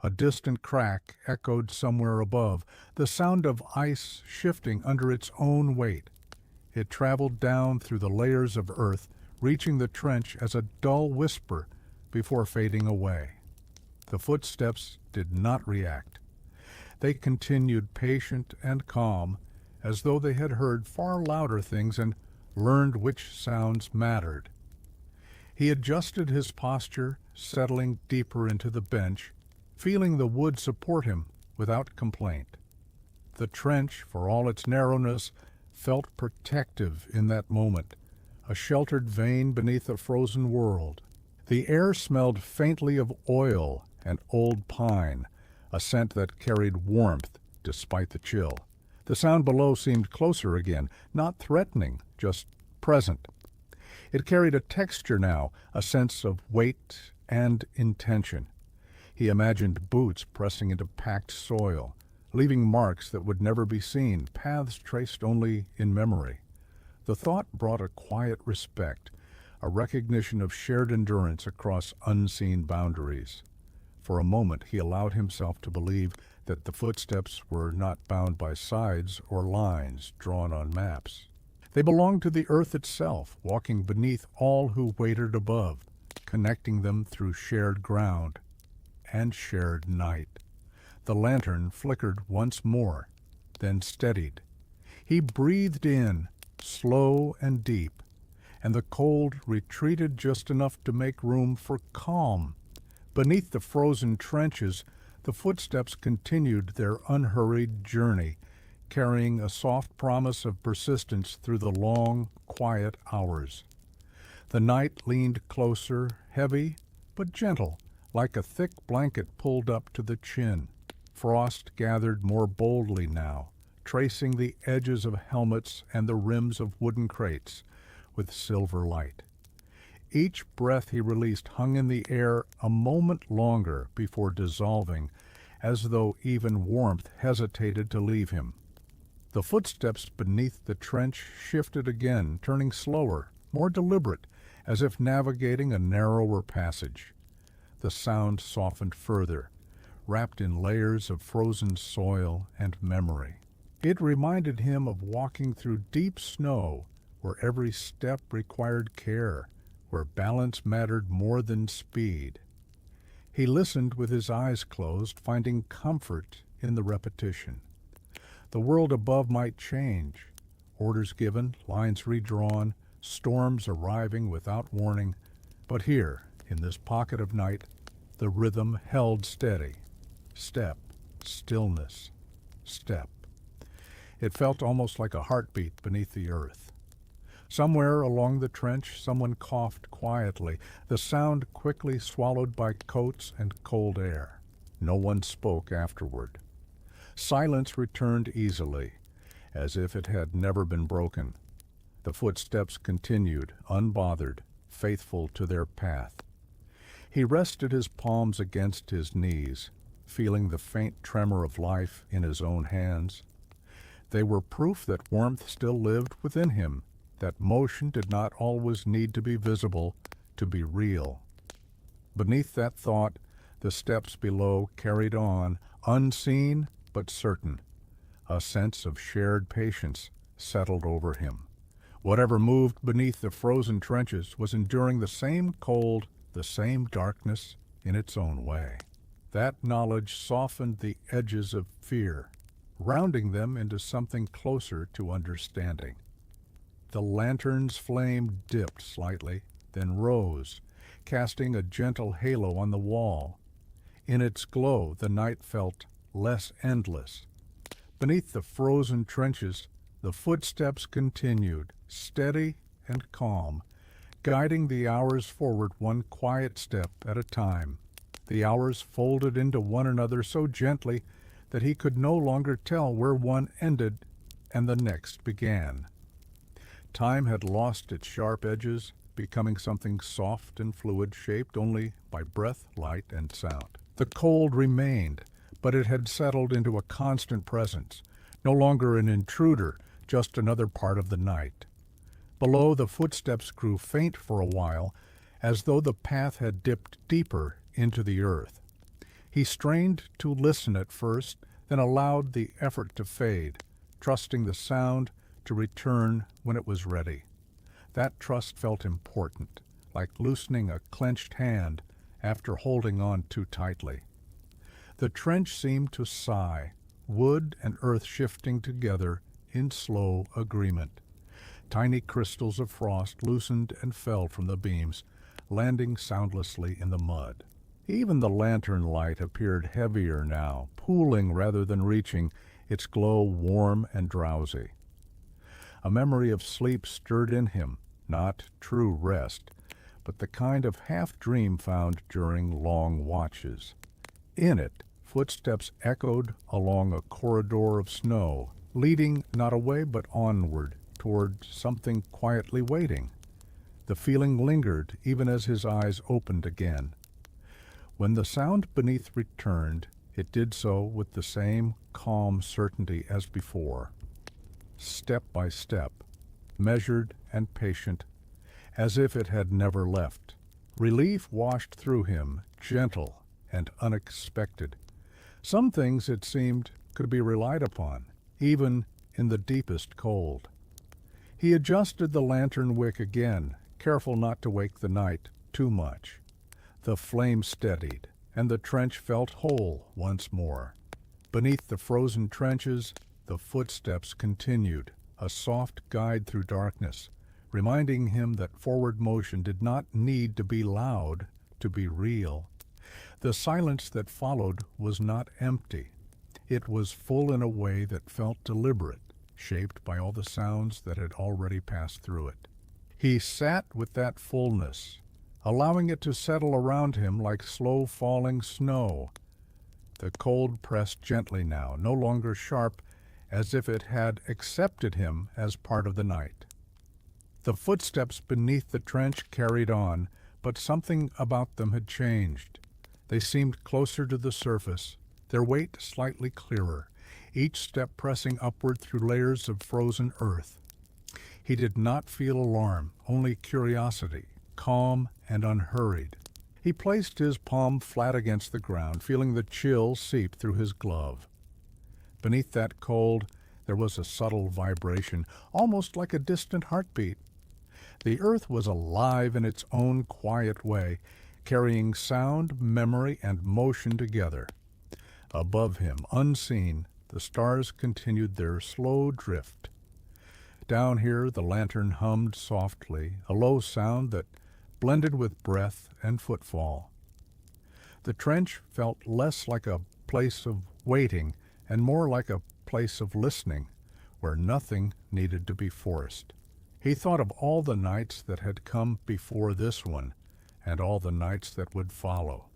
A distant crack echoed somewhere above, the sound of ice shifting under its own weight. It traveled down through the layers of earth, reaching the trench as a dull whisper before fading away. The footsteps did not react. They continued patient and calm, as though they had heard far louder things and learned which sounds mattered. He adjusted his posture, settling deeper into the bench, feeling the wood support him without complaint. The trench, for all its narrowness, felt protective in that moment, a sheltered vein beneath a frozen world. The air smelled faintly of oil and old pine, a scent that carried warmth despite the chill. The sound below seemed closer again, not threatening, just present. It carried a texture now, a sense of weight and intention. He imagined boots pressing into packed soil, leaving marks that would never be seen, paths traced only in memory. The thought brought a quiet respect, a recognition of shared endurance across unseen boundaries. For a moment he allowed himself to believe that the footsteps were not bound by sides or lines drawn on maps. They belonged to the earth itself, walking beneath all who waited above, connecting them through shared ground and shared night. The lantern flickered once more, then steadied. He breathed in, slow and deep, and the cold retreated just enough to make room for calm. Beneath the frozen trenches, the footsteps continued their unhurried journey, carrying a soft promise of persistence through the long, quiet hours. The night leaned closer, heavy but gentle, like a thick blanket pulled up to the chin. Frost gathered more boldly now, tracing the edges of helmets and the rims of wooden crates with silver light. Each breath he released hung in the air a moment longer before dissolving, as though even warmth hesitated to leave him. The footsteps beneath the trench shifted again, turning slower, more deliberate, as if navigating a narrower passage. The sound softened further, wrapped in layers of frozen soil and memory. It reminded him of walking through deep snow, where every step required care, where balance mattered more than speed. He listened with his eyes closed, finding comfort in the repetition. The world above might change, orders given, lines redrawn, storms arriving without warning, but here, in this pocket of night, the rhythm held steady. Step, stillness, step. It felt almost like a heartbeat beneath the earth. Somewhere along the trench, someone coughed quietly, the sound quickly swallowed by coats and cold air. No one spoke afterward. Silence returned easily, as if it had never been broken. The footsteps continued, unbothered, faithful to their path. He rested his palms against his knees, feeling the faint tremor of life in his own hands. They were proof that warmth still lived within him, that motion did not always need to be visible to be real. Beneath that thought, the steps below carried on, unseen but certain. A sense of shared patience settled over him. Whatever moved beneath the frozen trenches was enduring the same cold, the same darkness in its own way. That knowledge softened the edges of fear, rounding them into something closer to understanding. The lantern's flame dipped slightly, then rose, casting a gentle halo on the wall. In its glow, the night felt less endless. Beneath the frozen trenches, the footsteps continued, steady and calm, guiding the hours forward one quiet step at a time. The hours folded into one another so gently that he could no longer tell where one ended and the next began. Time had lost its sharp edges, becoming something soft and fluid, shaped only by breath, light, and sound. The cold remained, but it had settled into a constant presence, no longer an intruder, just another part of the night. Below, the footsteps grew faint for a while, as though the path had dipped deeper into the earth. He strained to listen at first, then allowed the effort to fade, trusting the sound to return when it was ready. That trust felt important, like loosening a clenched hand after holding on too tightly. The trench seemed to sigh, wood and earth shifting together in slow agreement. Tiny crystals of frost loosened and fell from the beams, landing soundlessly in the mud. Even the lantern light appeared heavier now, pooling rather than reaching, its glow warm and drowsy. A memory of sleep stirred in him, not true rest, but the kind of half-dream found during long watches. In it, footsteps echoed along a corridor of snow, leading not away but onward toward something quietly waiting. The feeling lingered even as his eyes opened again. When the sound beneath returned, it did so with the same calm certainty as before. Step by step, measured and patient, as if it had never left. Relief washed through him, gentle and unexpected. Some things, it seemed, could be relied upon, even in the deepest cold. He adjusted the lantern wick again, careful not to wake the night too much. The flame steadied, and the trench felt whole once more. Beneath the frozen trenches, the footsteps continued, a soft guide through darkness, reminding him that forward motion did not need to be loud to be real. The silence that followed was not empty. It was full in a way that felt deliberate, shaped by all the sounds that had already passed through it. He sat with that fullness, allowing it to settle around him like slow-falling snow. The cold pressed gently now, no longer sharp, as if it had accepted him as part of the night. The footsteps beneath the trench carried on, but something about them had changed. They seemed closer to the surface, their weight slightly clearer, each step pressing upward through layers of frozen earth. He did not feel alarm, only curiosity, calm and unhurried. He placed his palm flat against the ground, feeling the chill seep through his glove. Beneath that cold, there was a subtle vibration, almost like a distant heartbeat. The earth was alive in its own quiet way, carrying sound, memory, and motion together. Above him, unseen, the stars continued their slow drift. Down here, the lantern hummed softly, a low sound that blended with breath and footfall. The trench felt less like a place of waiting and more like a place of listening, where nothing needed to be forced. He thought of all the nights that had come before this one, and all the nights that would follow.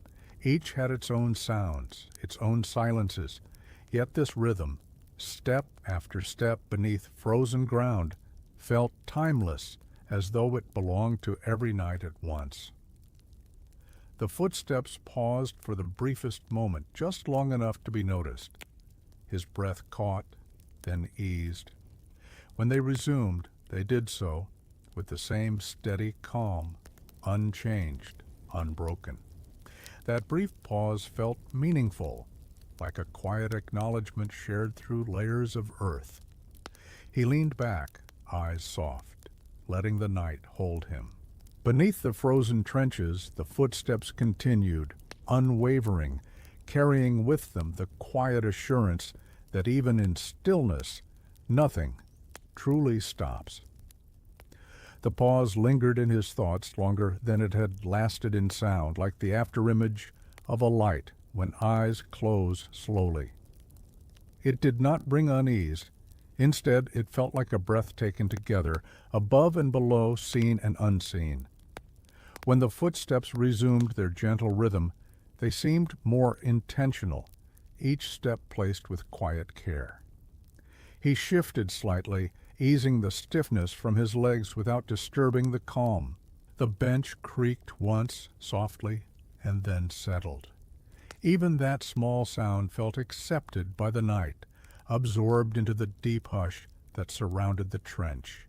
Each had its own sounds, its own silences, yet this rhythm, step after step beneath frozen ground, felt timeless, as though it belonged to every night at once. The footsteps paused for the briefest moment, just long enough to be noticed. His breath caught, then eased. When they resumed, they did so with the same steady calm, unchanged, unbroken. That brief pause felt meaningful, like a quiet acknowledgment shared through layers of earth. He leaned back, eyes soft, letting the night hold him. Beneath the frozen trenches, the footsteps continued, unwavering, carrying with them the quiet assurance that even in stillness, nothing truly stops. The pause lingered in his thoughts longer than it had lasted in sound, like the afterimage of a light when eyes close slowly. It did not bring unease. Instead, it felt like a breath taken together, above and below, seen and unseen. When the footsteps resumed their gentle rhythm, they seemed more intentional, each step placed with quiet care. He shifted slightly, easing the stiffness from his legs without disturbing the calm. The bench creaked once, softly, and then settled. Even that small sound felt accepted by the night, absorbed into the deep hush that surrounded the trench.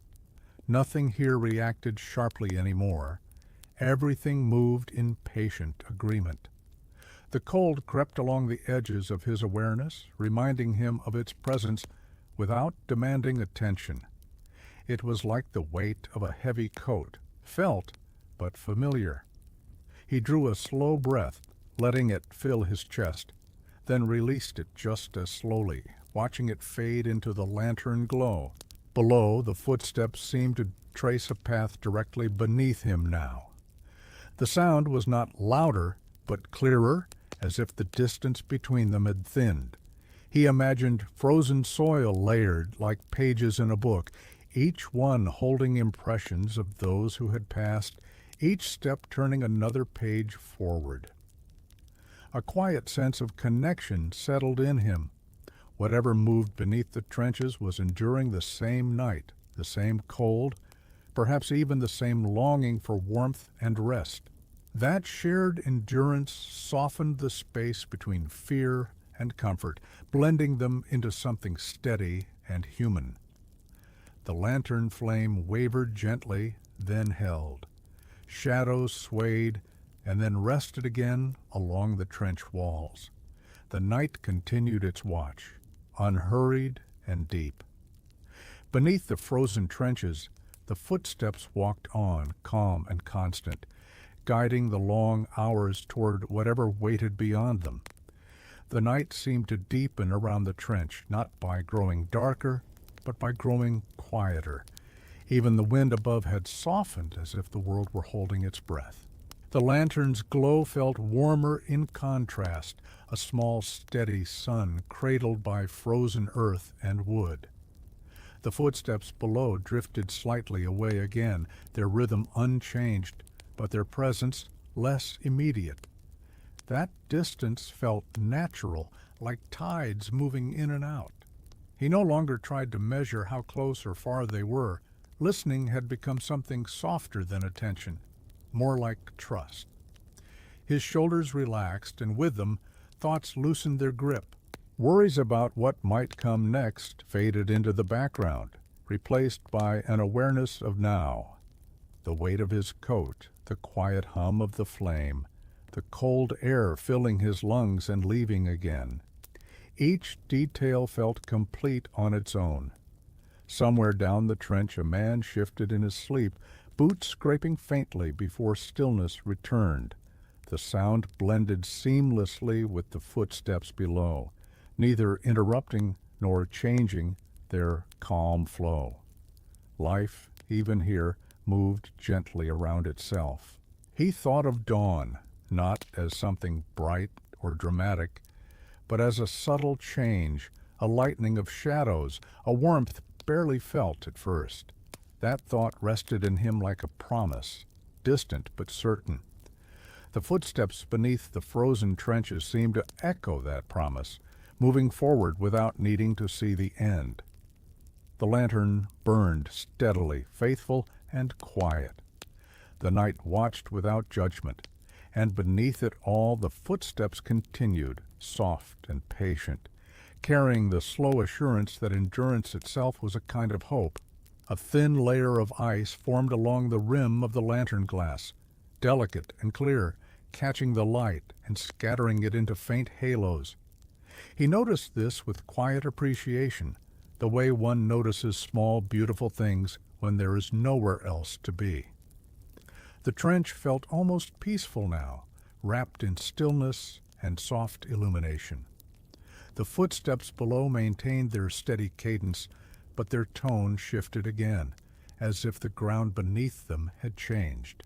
Nothing here reacted sharply anymore. Everything moved in patient agreement. The cold crept along the edges of his awareness, reminding him of its presence without demanding attention. It was like the weight of a heavy coat, felt but familiar. He drew a slow breath, letting it fill his chest, then released it just as slowly, watching it fade into the lantern glow. Below, the footsteps seemed to trace a path directly beneath him now. The sound was not louder, but clearer, as if the distance between them had thinned. He imagined frozen soil layered like pages in a book, each one holding impressions of those who had passed, each step turning another page forward. A quiet sense of connection settled in him. Whatever moved beneath the trenches was enduring the same night, the same cold, perhaps even the same longing for warmth and rest. That shared endurance softened the space between fear and comfort, blending them into something steady and human. The lantern flame wavered gently, then held. Shadows swayed, and then rested again along the trench walls. The night continued its watch, unhurried and deep. Beneath the frozen trenches, the footsteps walked on, calm and constant, guiding the long hours toward whatever waited beyond them. The night seemed to deepen around the trench, not by growing darker, but by growing quieter. Even the wind above had softened, as if the world were holding its breath. The lantern's glow felt warmer in contrast, a small, steady sun cradled by frozen earth and wood. The footsteps below drifted slightly away again, their rhythm unchanged, but their presence less immediate. That distance felt natural, like tides moving in and out. He no longer tried to measure how close or far they were. Listening had become something softer than attention, more like trust. His shoulders relaxed, and with them, thoughts loosened their grip. Worries about what might come next faded into the background, replaced by an awareness of now. The weight of his coat, the quiet hum of the flame, the cold air filling his lungs and leaving again. Each detail felt complete on its own. Somewhere down the trench a man shifted in his sleep, boots scraping faintly before stillness returned. The sound blended seamlessly with the footsteps below, neither interrupting nor changing their calm flow. Life, even here, moved gently around itself. He thought of dawn, not as something bright or dramatic, but as a subtle change, a lightening of shadows, a warmth barely felt at first. That thought rested in him like a promise, distant but certain. The footsteps beneath the frozen trenches seemed to echo that promise, moving forward without needing to see the end. The lantern burned steadily, faithful and quiet. The night watched without judgment, and beneath it all the footsteps continued, soft and patient, carrying the slow assurance that endurance itself was a kind of hope. A thin layer of ice formed along the rim of the lantern glass, delicate and clear, catching the light and scattering it into faint halos. He noticed this with quiet appreciation, the way one notices small, beautiful things when there is nowhere else to be. The trench felt almost peaceful now, wrapped in stillness and soft illumination. The footsteps below maintained their steady cadence, but their tone shifted again, as if the ground beneath them had changed.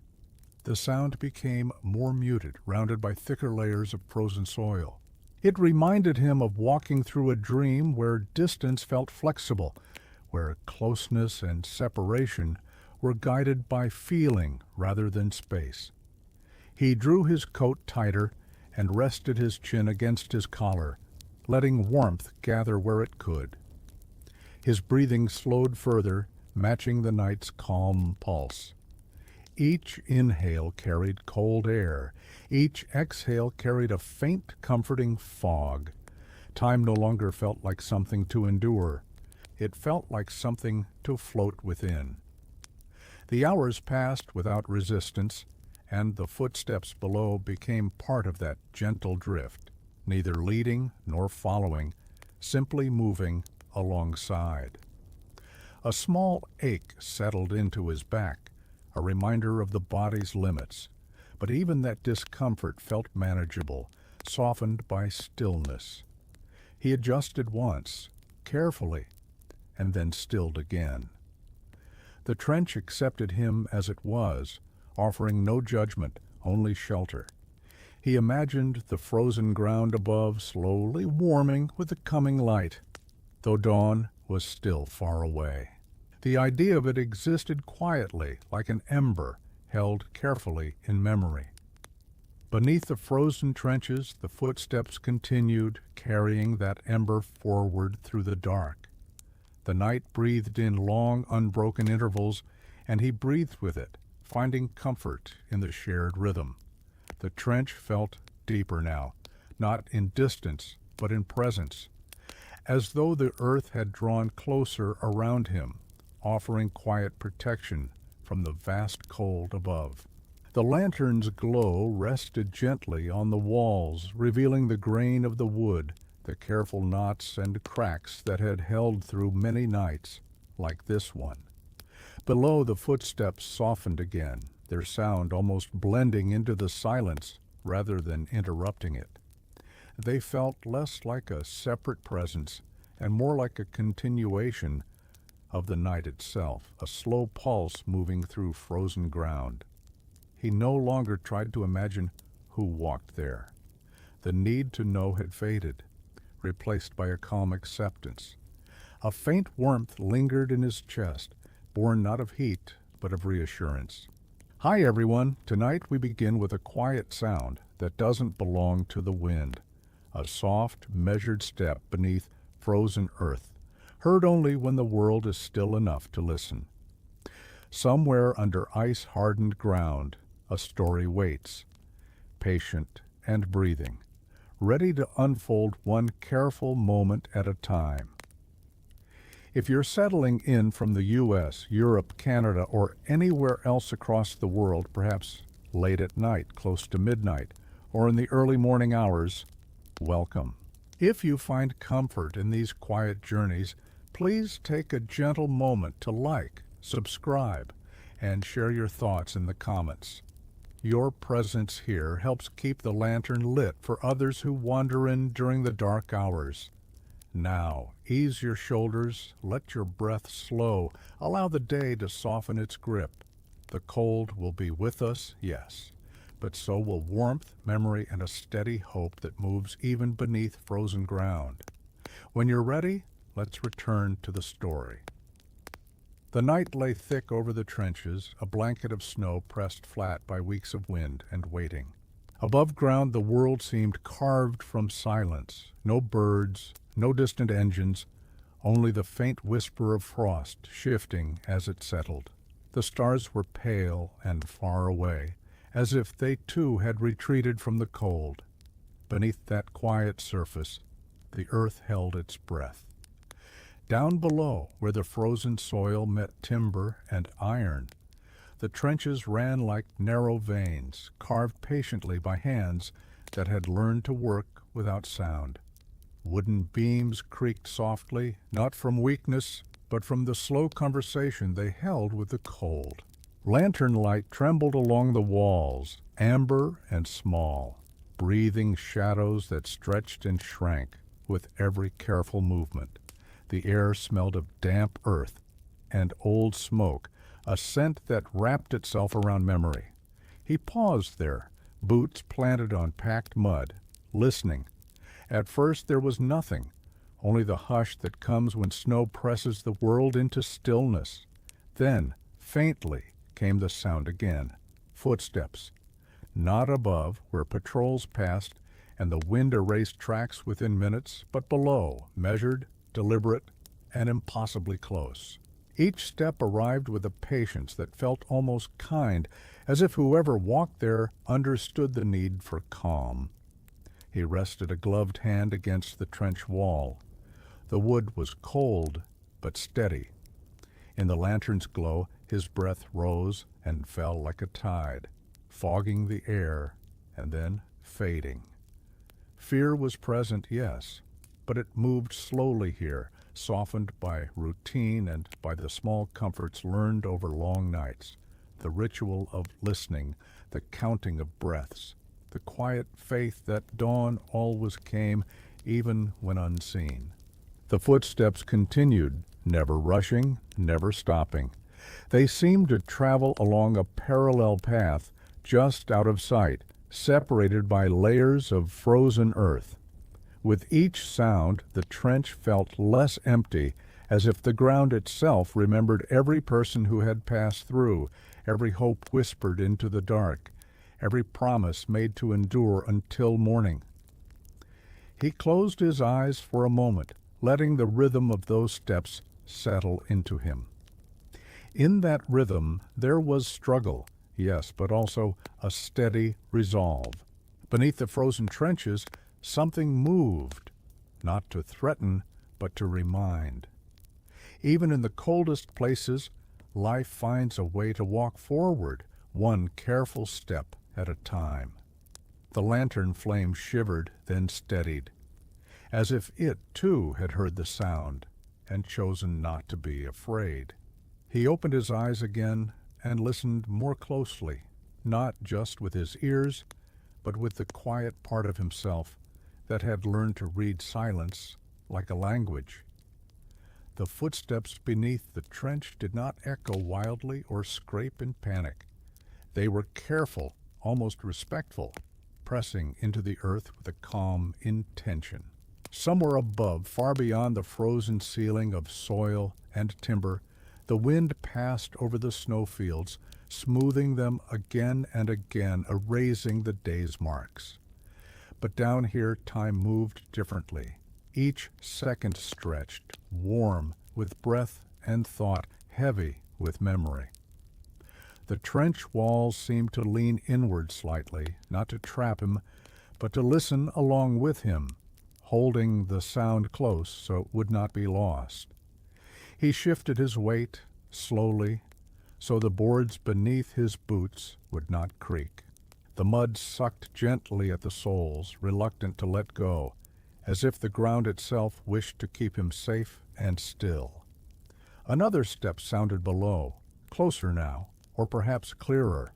The sound became more muted, rounded by thicker layers of frozen soil. It reminded him of walking through a dream where distance felt flexible, where closeness and separation were guided by feeling rather than space. He drew his coat tighter and rested his chin against his collar, letting warmth gather where it could. His breathing slowed further, matching the night's calm pulse. Each inhale carried cold air. Each exhale carried a faint, comforting fog. Time no longer felt like something to endure. It felt like something to float within. The hours passed without resistance, and the footsteps below became part of that gentle drift, neither leading nor following, simply moving alongside. A small ache settled into his back, a reminder of the body's limits, but even that discomfort felt manageable, softened by stillness. He adjusted once, carefully, and then stilled again. The trench accepted him as it was, offering no judgment, only shelter. He imagined the frozen ground above slowly warming with the coming light, though dawn was still far away. The idea of it existed quietly, like an ember held carefully in memory. Beneath the frozen trenches, the footsteps continued, carrying that ember forward through the dark. The night breathed in long, unbroken intervals, and he breathed with it, finding comfort in the shared rhythm. The trench felt deeper now, not in distance, but in presence, as though the earth had drawn closer around him, offering quiet protection from the vast cold above. The lantern's glow rested gently on the walls, revealing the grain of the wood, the careful knots and cracks that had held through many nights like this one. Below, the footsteps softened again, their sound almost blending into the silence rather than interrupting it. They felt less like a separate presence and more like a continuation of the night itself, a slow pulse moving through frozen ground. He no longer tried to imagine who walked there. The need to know had faded, replaced by a calm acceptance. A faint warmth lingered in his chest, born not of heat, but of reassurance. Hi everyone, tonight we begin with a quiet sound that doesn't belong to the wind. A soft, measured step beneath frozen earth, heard only when the world is still enough to listen. Somewhere under ice-hardened ground, a story waits, patient and breathing, ready to unfold one careful moment at a time. If you're settling in from the U.S., Europe, Canada, or anywhere else across the world, perhaps late at night, close to midnight, or in the early morning hours, welcome. If you find comfort in these quiet journeys, please take a gentle moment to like, subscribe, and share your thoughts in the comments. Your presence here helps keep the lantern lit for others who wander in during the dark hours. Now, ease your shoulders, let your breath slow, allow the day to soften its grip. The cold will be with us, yes, but so will warmth, memory, and a steady hope that moves even beneath frozen ground. When you're ready, let's return to the story. The night lay thick over the trenches, a blanket of snow pressed flat by weeks of wind and waiting. Above ground, the world seemed carved from silence. No birds, no distant engines, only the faint whisper of frost shifting as it settled. The stars were pale and far away, as if they too had retreated from the cold. Beneath that quiet surface, the earth held its breath. Down below, where the frozen soil met timber and iron, the trenches ran like narrow veins, carved patiently by hands that had learned to work without sound. Wooden beams creaked softly, not from weakness, but from the slow conversation they held with the cold. Lantern light trembled along the walls, amber and small, breathing shadows that stretched and shrank with every careful movement. The air smelled of damp earth and old smoke, a scent that wrapped itself around memory. He paused there, boots planted on packed mud, listening. At first there was nothing, only the hush that comes when snow presses the world into stillness. Then, faintly, came the sound again. Footsteps. Not above, where patrols passed and the wind erased tracks within minutes, but below, measured, deliberate, and impossibly close. Each step arrived with a patience that felt almost kind, as if whoever walked there understood the need for calm. He rested a gloved hand against the trench wall. The wood was cold, but steady. In the lantern's glow, his breath rose and fell like a tide, fogging the air, and then fading. Fear was present, yes, but it moved slowly here, softened by routine and by the small comforts learned over long nights, the ritual of listening, the counting of breaths, the quiet faith that dawn always came, even when unseen. The footsteps continued, never rushing, never stopping. They seemed to travel along a parallel path, just out of sight, separated by layers of frozen earth. With each sound, the trench felt less empty, as if the ground itself remembered every person who had passed through, every hope whispered into the dark, every promise made to endure until morning. He closed his eyes for a moment, letting the rhythm of those steps settle into him. In that rhythm there was struggle, yes, but also a steady resolve. Beneath the frozen trenches, something moved, not to threaten, but to remind. Even in the coldest places, life finds a way to walk forward, one careful step at a time. The lantern flame shivered, then steadied, as if it, too, had heard the sound and chosen not to be afraid. He opened his eyes again and listened more closely, not just with his ears, but with the quiet part of himself that had learned to read silence like a language. The footsteps beneath the trench did not echo wildly or scrape in panic. They were careful, almost respectful, pressing into the earth with a calm intention. Somewhere above, far beyond the frozen ceiling of soil and timber, the wind passed over the snowfields, smoothing them again and again, erasing the day's marks. But down here time moved differently. Each second stretched, warm with breath and thought, heavy with memory. The trench walls seemed to lean inward slightly, not to trap him, but to listen along with him, holding the sound close so it would not be lost. He shifted his weight slowly, so the boards beneath his boots would not creak. The mud sucked gently at the soles, reluctant to let go, as if the ground itself wished to keep him safe and still. Another step sounded below, closer now, or perhaps clearer.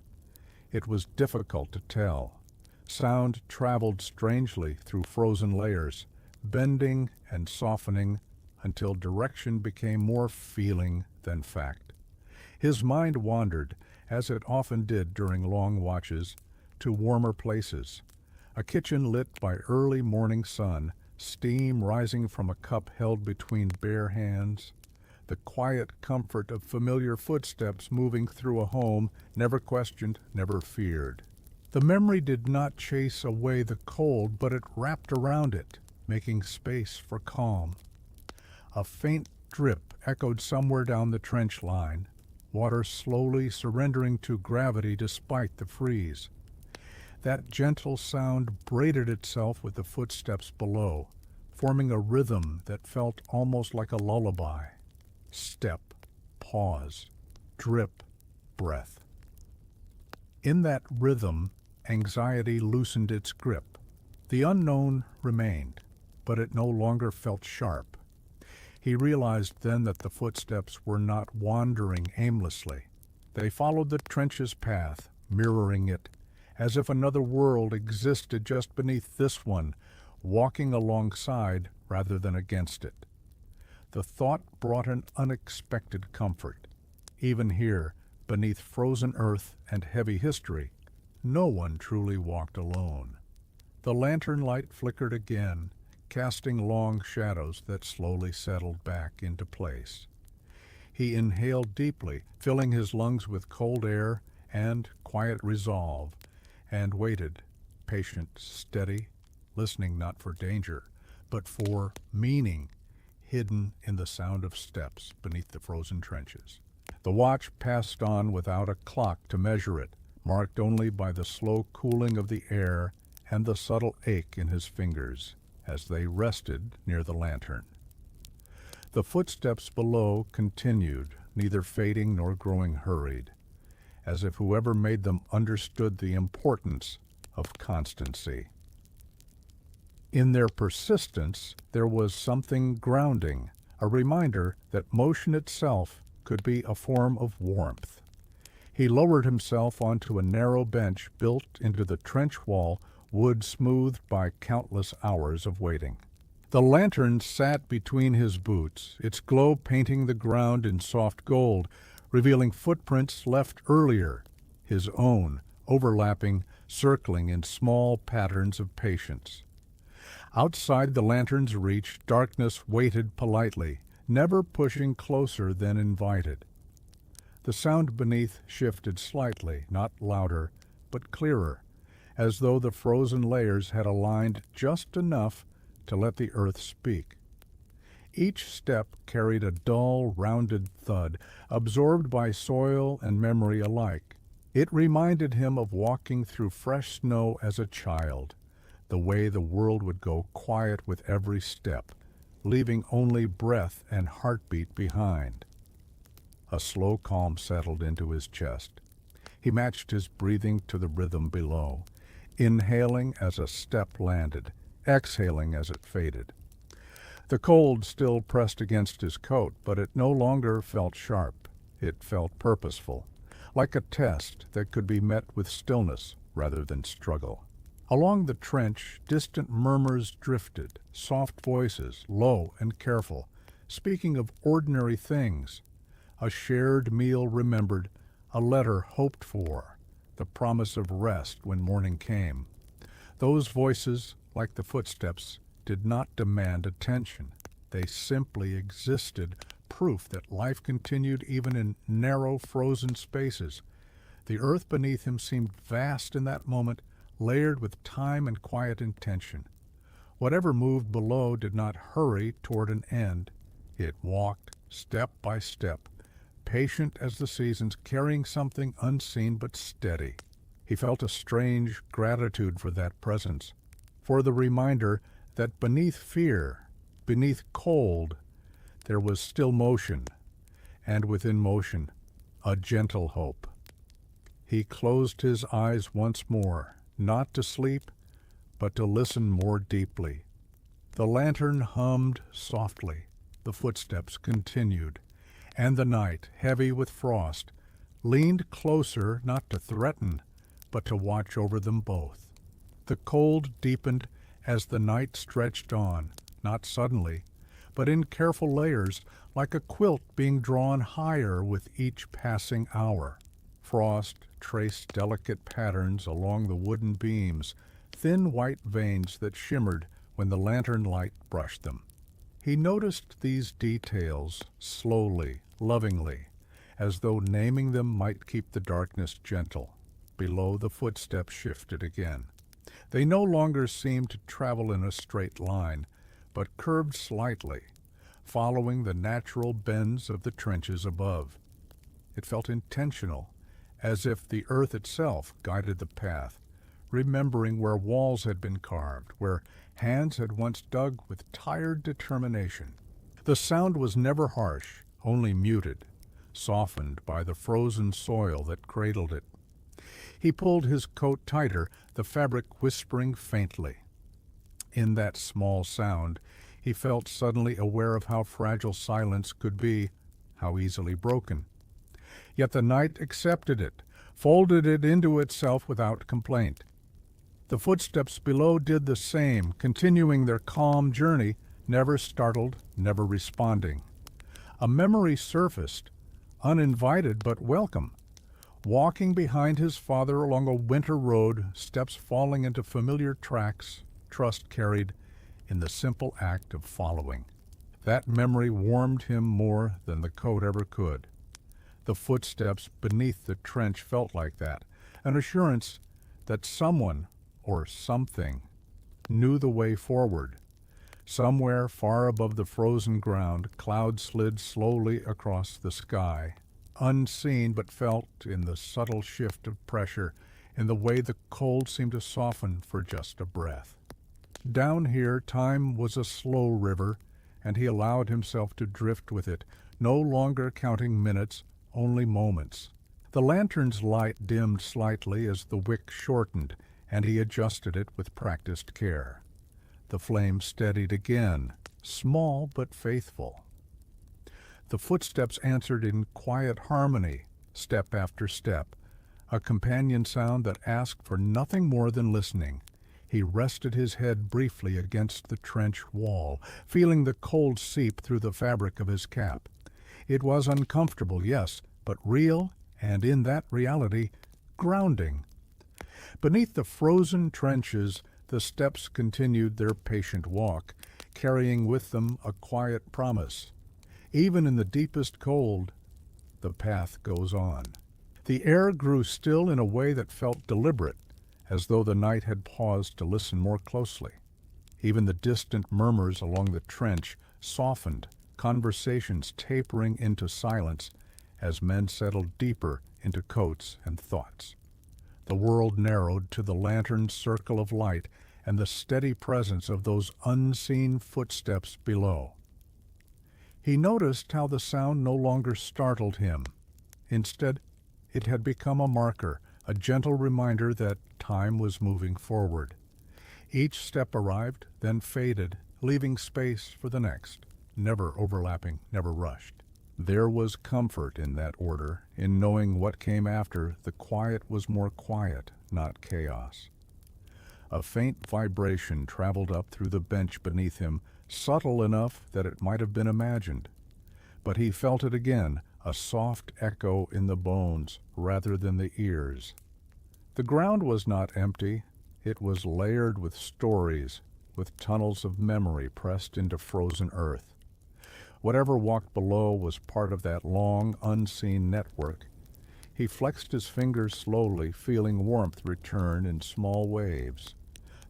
It was difficult to tell. Sound traveled strangely through frozen layers, bending and softening until direction became more feeling than fact. His mind wandered, as it often did during long watches, to warmer places. A kitchen lit by early morning sun, steam rising from a cup held between bare hands, the quiet comfort of familiar footsteps moving through a home never questioned, never feared. The memory did not chase away the cold, but it wrapped around it, making space for calm. A faint drip echoed somewhere down the trench line, water slowly surrendering to gravity despite the freeze. That gentle sound braided itself with the footsteps below, forming a rhythm that felt almost like a lullaby. Step, pause, drip, breath. In that rhythm, anxiety loosened its grip. The unknown remained, but it no longer felt sharp. He realized then that the footsteps were not wandering aimlessly. They followed the trench's path, mirroring it, as if another world existed just beneath this one, walking alongside rather than against it. The thought brought an unexpected comfort. Even here, beneath frozen earth and heavy history, no one truly walked alone. The lantern light flickered again, casting long shadows that slowly settled back into place. He inhaled deeply, filling his lungs with cold air and quiet resolve, and waited, patient, steady, listening not for danger, but for meaning hidden in the sound of steps beneath the frozen trenches. The watch passed on without a clock to measure it, marked only by the slow cooling of the air and the subtle ache in his fingers as they rested near the lantern. The footsteps below continued, neither fading nor growing hurried. as if whoever made them understood the importance of constancy. In their persistence, there was something grounding, a reminder that motion itself could be a form of warmth. He lowered himself onto a narrow bench built into the trench wall, wood smoothed by countless hours of waiting. The lantern sat between his boots, its glow painting the ground in soft gold, revealing footprints left earlier, his own, overlapping, circling in small patterns of patience. Outside the lantern's reach, darkness waited politely, never pushing closer than invited. The sound beneath shifted slightly, not louder, but clearer, as though the frozen layers had aligned just enough to let the earth speak. Each step carried a dull, rounded thud, absorbed by soil and memory alike. It reminded him of walking through fresh snow as a child, the way the world would go quiet with every step, leaving only breath and heartbeat behind. A slow calm settled into his chest. He matched his breathing to the rhythm below, inhaling as a step landed, exhaling as it faded. The cold still pressed against his coat, but it no longer felt sharp. It felt purposeful, like a test that could be met with stillness rather than struggle. Along the trench, distant murmurs drifted, soft voices, low and careful, speaking of ordinary things. A shared meal remembered, a letter hoped for, the promise of rest when morning came. Those voices, like the footsteps, did not demand attention. They simply existed, proof that life continued even in narrow, frozen spaces. The earth beneath him seemed vast in that moment, layered with time and quiet intention. Whatever moved below did not hurry toward an end. It walked step by step, patient as the seasons, carrying something unseen but steady. He felt a strange gratitude for that presence, for the reminder that beneath fear, beneath cold, there was still motion, and within motion, a gentle hope. He closed his eyes once more, not to sleep, but to listen more deeply. The lantern hummed softly, the footsteps continued, and the night, heavy with frost, leaned closer not to threaten, but to watch over them both. The cold deepened as the night stretched on, not suddenly, but in careful layers, like a quilt being drawn higher with each passing hour. Frost traced delicate patterns along the wooden beams, thin white veins that shimmered when the lantern light brushed them. He noticed these details slowly, lovingly, as though naming them might keep the darkness gentle. Below, the footsteps shifted again. They no longer seemed to travel in a straight line, but curved slightly, following the natural bends of the trenches above. It felt intentional, as if the earth itself guided the path, remembering where walls had been carved, where hands had once dug with tired determination. The sound was never harsh, only muted, softened by the frozen soil that cradled it. He pulled his coat tighter, the fabric whispering faintly. In that small sound, he felt suddenly aware of how fragile silence could be, how easily broken. Yet the night accepted it, folded it into itself without complaint. The footsteps below did the same, continuing their calm journey, never startled, never responding. A memory surfaced, uninvited but welcome. Walking behind his father along a winter road, steps falling into familiar tracks, trust carried in the simple act of following. That memory warmed him more than the coat ever could. The footsteps beneath the trench felt like that, an assurance that someone or something knew the way forward. Somewhere far above the frozen ground, clouds slid slowly across the sky, unseen but felt in the subtle shift of pressure, in the way the cold seemed to soften for just a breath. Down here, time was a slow river, and he allowed himself to drift with it, no longer counting minutes, only moments. The lantern's light dimmed slightly as the wick shortened, and he adjusted it with practiced care. The flame steadied again, small but faithful. The footsteps answered in quiet harmony, step after step, a companion sound that asked for nothing more than listening. He rested his head briefly against the trench wall, feeling the cold seep through the fabric of his cap. It was uncomfortable, yes, but real, and in that reality, grounding. Beneath the frozen trenches, the steps continued their patient walk, carrying with them a quiet promise. Even in the deepest cold, the path goes on. The air grew still in a way that felt deliberate, as though the night had paused to listen more closely. Even the distant murmurs along the trench softened, conversations tapering into silence as men settled deeper into coats and thoughts. The world narrowed to the lantern's circle of light and the steady presence of those unseen footsteps below. He noticed how the sound no longer startled him. Instead, it had become a marker, a gentle reminder that time was moving forward. Each step arrived, then faded, leaving space for the next, never overlapping, never rushed. There was comfort in that order, in knowing what came after. The quiet was more quiet, not chaos. A faint vibration traveled up through the bench beneath him, subtle enough that it might have been imagined. But he felt it again, a soft echo in the bones rather than the ears. The ground was not empty. It was layered with stories, with tunnels of memory pressed into frozen earth. Whatever walked below was part of that long, unseen network. He flexed his fingers slowly, feeling warmth return in small waves.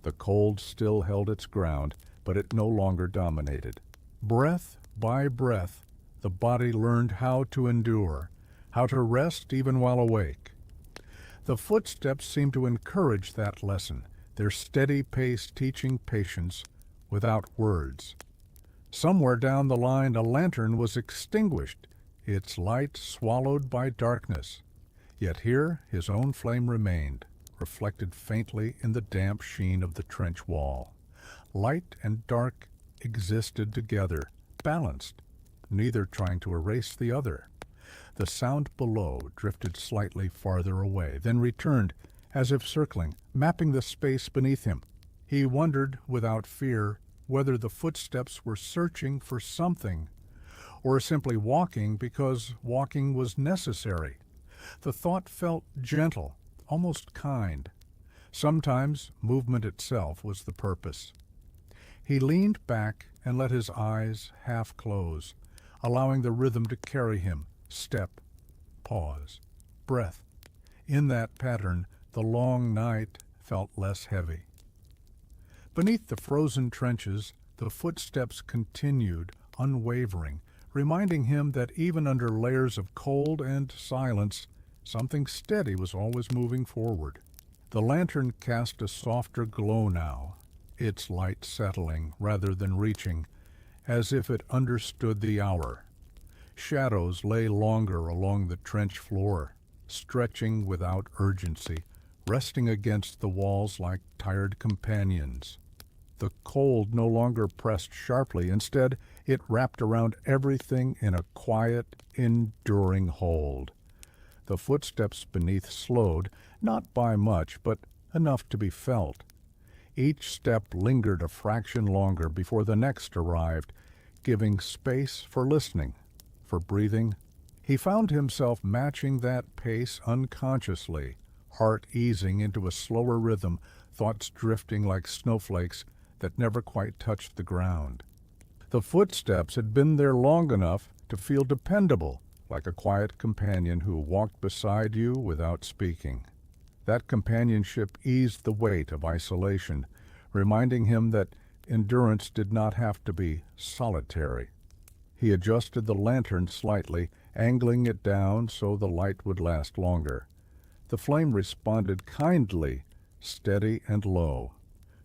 The cold still held its ground, but it no longer dominated. Breath by breath, the body learned how to endure, how to rest even while awake. The footsteps seemed to encourage that lesson, their steady pace teaching patience without words. Somewhere down the line, a lantern was extinguished, its light swallowed by darkness. Yet here his own flame remained, reflected faintly in the damp sheen of the trench wall. Light and dark existed together, balanced, neither trying to erase the other. The sound below drifted slightly farther away, then returned, as if circling, mapping the space beneath him. He wondered, without fear, whether the footsteps were searching for something, or simply walking because walking was necessary. The thought felt gentle, almost kind. Sometimes movement itself was the purpose. He leaned back and let his eyes half close, allowing the rhythm to carry him, step, pause, breath. In that pattern, the long night felt less heavy. Beneath the frozen trenches, the footsteps continued, unwavering, reminding him that even under layers of cold and silence, something steady was always moving forward. The lantern cast a softer glow now, its light settling rather than reaching, as if it understood the hour. Shadows lay longer along the trench floor, stretching without urgency, resting against the walls like tired companions. The cold no longer pressed sharply. Instead, it wrapped around everything in a quiet, enduring hold. The footsteps beneath slowed, not by much, but enough to be felt. Each step lingered a fraction longer before the next arrived, giving space for listening, for breathing. He found himself matching that pace unconsciously, heart easing into a slower rhythm, thoughts drifting like snowflakes that never quite touched the ground. The footsteps had been there long enough to feel dependable, like a quiet companion who walked beside you without speaking. That companionship eased the weight of isolation, reminding him that endurance did not have to be solitary. He adjusted the lantern slightly, angling it down so the light would last longer. The flame responded kindly, steady and low.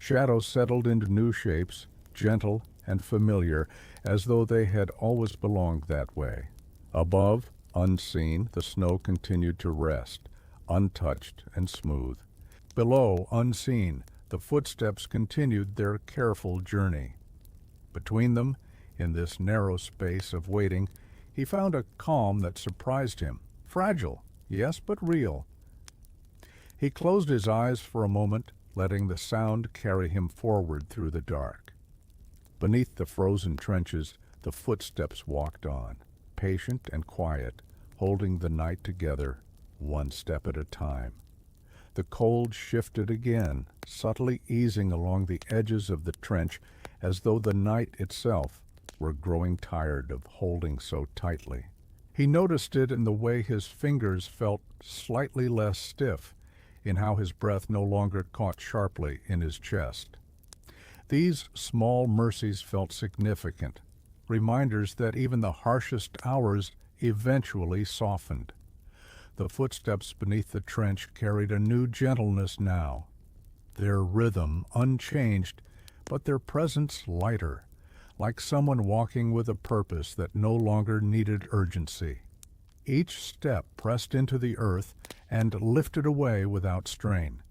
Shadows settled into new shapes, gentle and familiar, as though they had always belonged that way. Above, Unseen, the snow continued to rest, untouched and smooth. Below, unseen, the footsteps continued their careful journey. Between them, in this narrow space of waiting, he found a calm that surprised him. Fragile, yes, but real. He closed his eyes for a moment, letting the sound carry him forward through the dark. Beneath the frozen trenches, the footsteps walked on, patient and quiet, holding the night together, one step at a time. The cold shifted again, subtly easing along the edges of the trench as though the night itself were growing tired of holding so tightly. He noticed it in the way his fingers felt slightly less stiff, in how his breath no longer caught sharply in his chest. These small mercies felt significant, reminders that even the harshest hours eventually softened. The footsteps beneath the trench carried a new gentleness now, their rhythm unchanged, but their presence lighter, like someone walking with a purpose that no longer needed urgency. Each step pressed into the earth and lifted away without strain.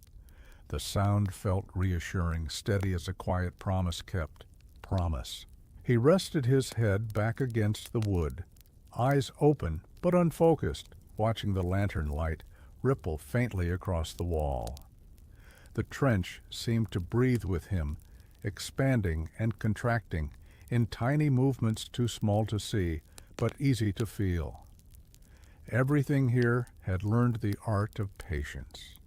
The sound felt reassuring, steady as a quiet promise kept. Promise. He rested his head back against the wood, eyes open but unfocused, watching the lantern light ripple faintly across the wall. The trench seemed to breathe with him, expanding and contracting in tiny movements too small to see, but easy to feel. Everything here had learned the art of patience.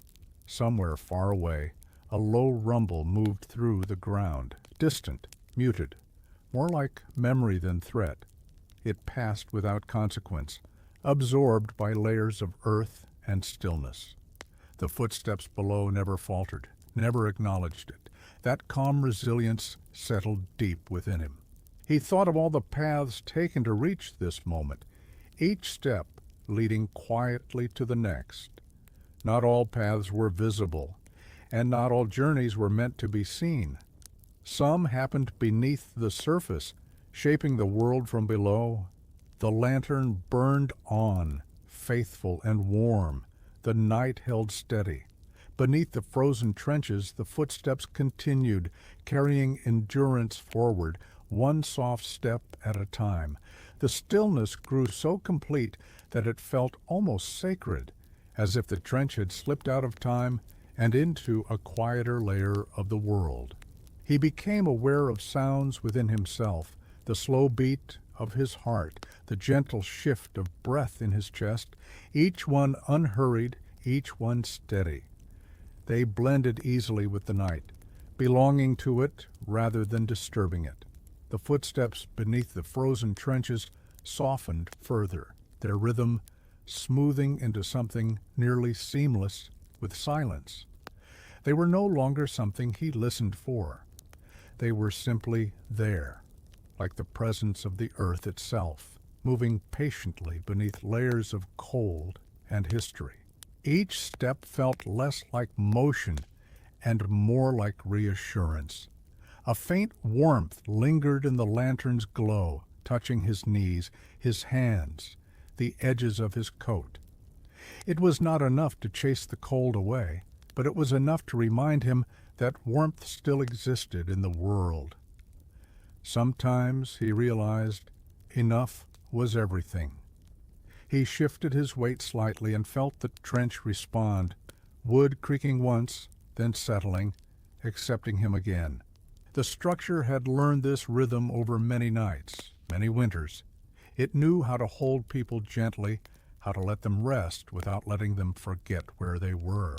Somewhere far away, a low rumble moved through the ground, distant, muted, more like memory than threat. It passed without consequence, absorbed by layers of earth and stillness. The footsteps below never faltered, never acknowledged it. That calm resilience settled deep within him. He thought of all the paths taken to reach this moment, each step leading quietly to the next. Not all paths were visible, and not all journeys were meant to be seen. Some happened beneath the surface, shaping the world from below. The lantern burned on, faithful and warm. The night held steady. Beneath the frozen trenches, the footsteps continued, carrying endurance forward, one soft step at a time. The stillness grew so complete that it felt almost sacred, as if the trench had slipped out of time and into a quieter layer of the world. He became aware of sounds within himself, the slow beat of his heart, the gentle shift of breath in his chest, each one unhurried, each one steady. They blended easily with the night, belonging to it rather than disturbing it. The footsteps beneath the frozen trenches softened further, their rhythm smoothing into something nearly seamless with silence. They were no longer something he listened for. They were simply there, like the presence of the earth itself, moving patiently beneath layers of cold and history. Each step felt less like motion and more like reassurance. A faint warmth lingered in the lantern's glow, touching his knees, his hands, the edges of his coat. It was not enough to chase the cold away, but it was enough to remind him that warmth still existed in the world. Sometimes, he realized, enough was everything. He shifted his weight slightly and felt the trench respond, wood creaking once, then settling, accepting him again. The structure had learned this rhythm over many nights, many winters. It knew how to hold people gently, how to let them rest without letting them forget where they were.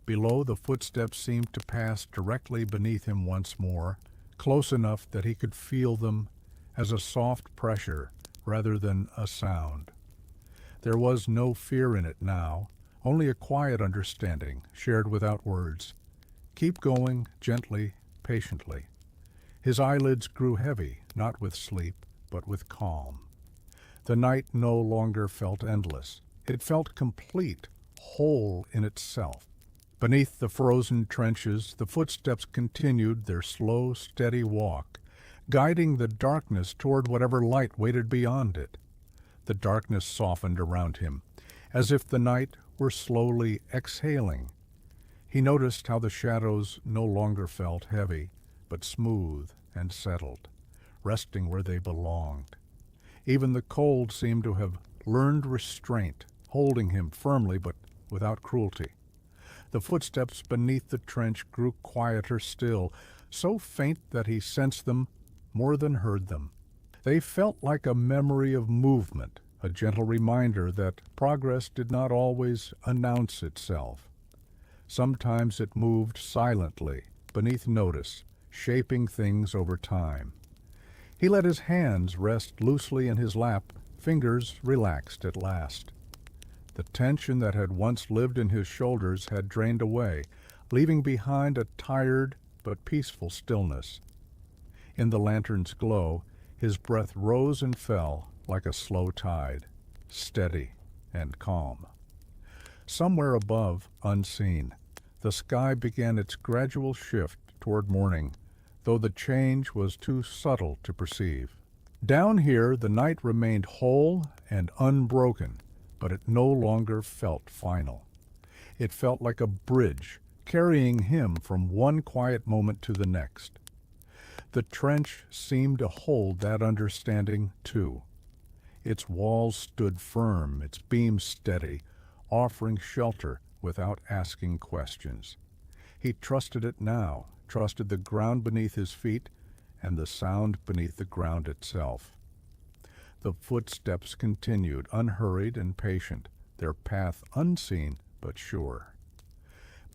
Below, the footsteps seemed to pass directly beneath him once more, close enough that he could feel them as a soft pressure rather than a sound. There was no fear in it now, only a quiet understanding, shared without words. Keep going, gently, patiently. His eyelids grew heavy, not with sleep, but with calm. The night no longer felt endless. It felt complete, whole in itself. Beneath the frozen trenches, the footsteps continued their slow, steady walk, guiding the darkness toward whatever light waited beyond it. The darkness softened around him, as if the night were slowly exhaling. He noticed how the shadows no longer felt heavy, but smooth and settled, resting where they belonged. Even the cold seemed to have learned restraint, holding him firmly but without cruelty. The footsteps beneath the trench grew quieter still, so faint that he sensed them more than heard them. They felt like a memory of movement, a gentle reminder that progress did not always announce itself. Sometimes it moved silently, beneath notice, shaping things over time. He let his hands rest loosely in his lap, fingers relaxed at last. The tension that had once lived in his shoulders had drained away, leaving behind a tired but peaceful stillness. In the lantern's glow, his breath rose and fell like a slow tide, steady and calm. Somewhere above, unseen, the sky began its gradual shift toward morning, though the change was too subtle to perceive. Down here, the night remained whole and unbroken, but it no longer felt final. It felt like a bridge, carrying him from one quiet moment to the next. The trench seemed to hold that understanding, too. Its walls stood firm, its beams steady, offering shelter without asking questions. He trusted it now, trusted the ground beneath his feet and the sound beneath the ground itself. The footsteps continued, unhurried and patient, their path unseen but sure.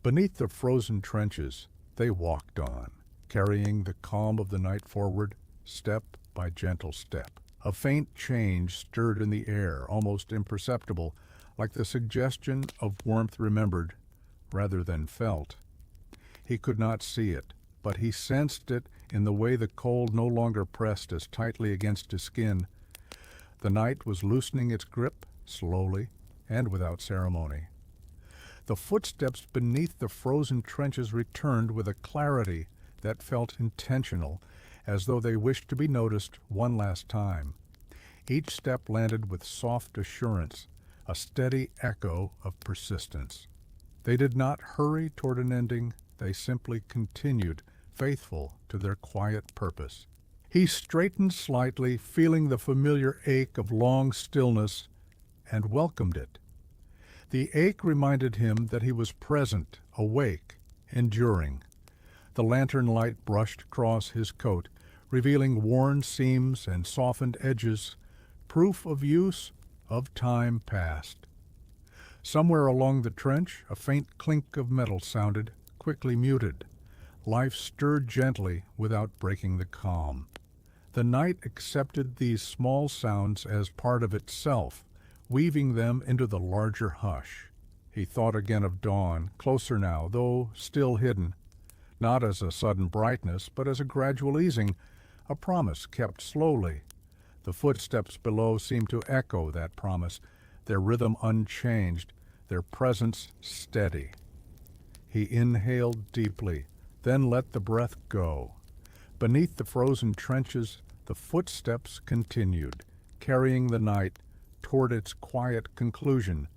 Beneath the frozen trenches, they walked on, carrying the calm of the night forward, step by gentle step. A faint change stirred in the air, almost imperceptible, like the suggestion of warmth remembered rather than felt. He could not see it, but he sensed it in the way the cold no longer pressed as tightly against his skin. The night was loosening its grip, slowly and without ceremony. The footsteps beneath the frozen trenches returned with a clarity that felt intentional, as though they wished to be noticed one last time. Each step landed with soft assurance, a steady echo of persistence. They did not hurry toward an ending, they simply continued, faithful to their quiet purpose. He straightened slightly, feeling the familiar ache of long stillness, and welcomed it. The ache reminded him that he was present, awake, enduring. The lantern light brushed across his coat, revealing worn seams and softened edges, proof of use, of time past. Somewhere along the trench, a faint clink of metal sounded, quickly muted. Life stirred gently without breaking the calm. The night accepted these small sounds as part of itself, weaving them into the larger hush. He thought again of dawn, closer now, though still hidden, not as a sudden brightness, but as a gradual easing, a promise kept slowly. The footsteps below seemed to echo that promise, their rhythm unchanged, their presence steady. He inhaled deeply, then let the breath go. Beneath the frozen trenches, the footsteps continued, carrying the night toward its quiet conclusion,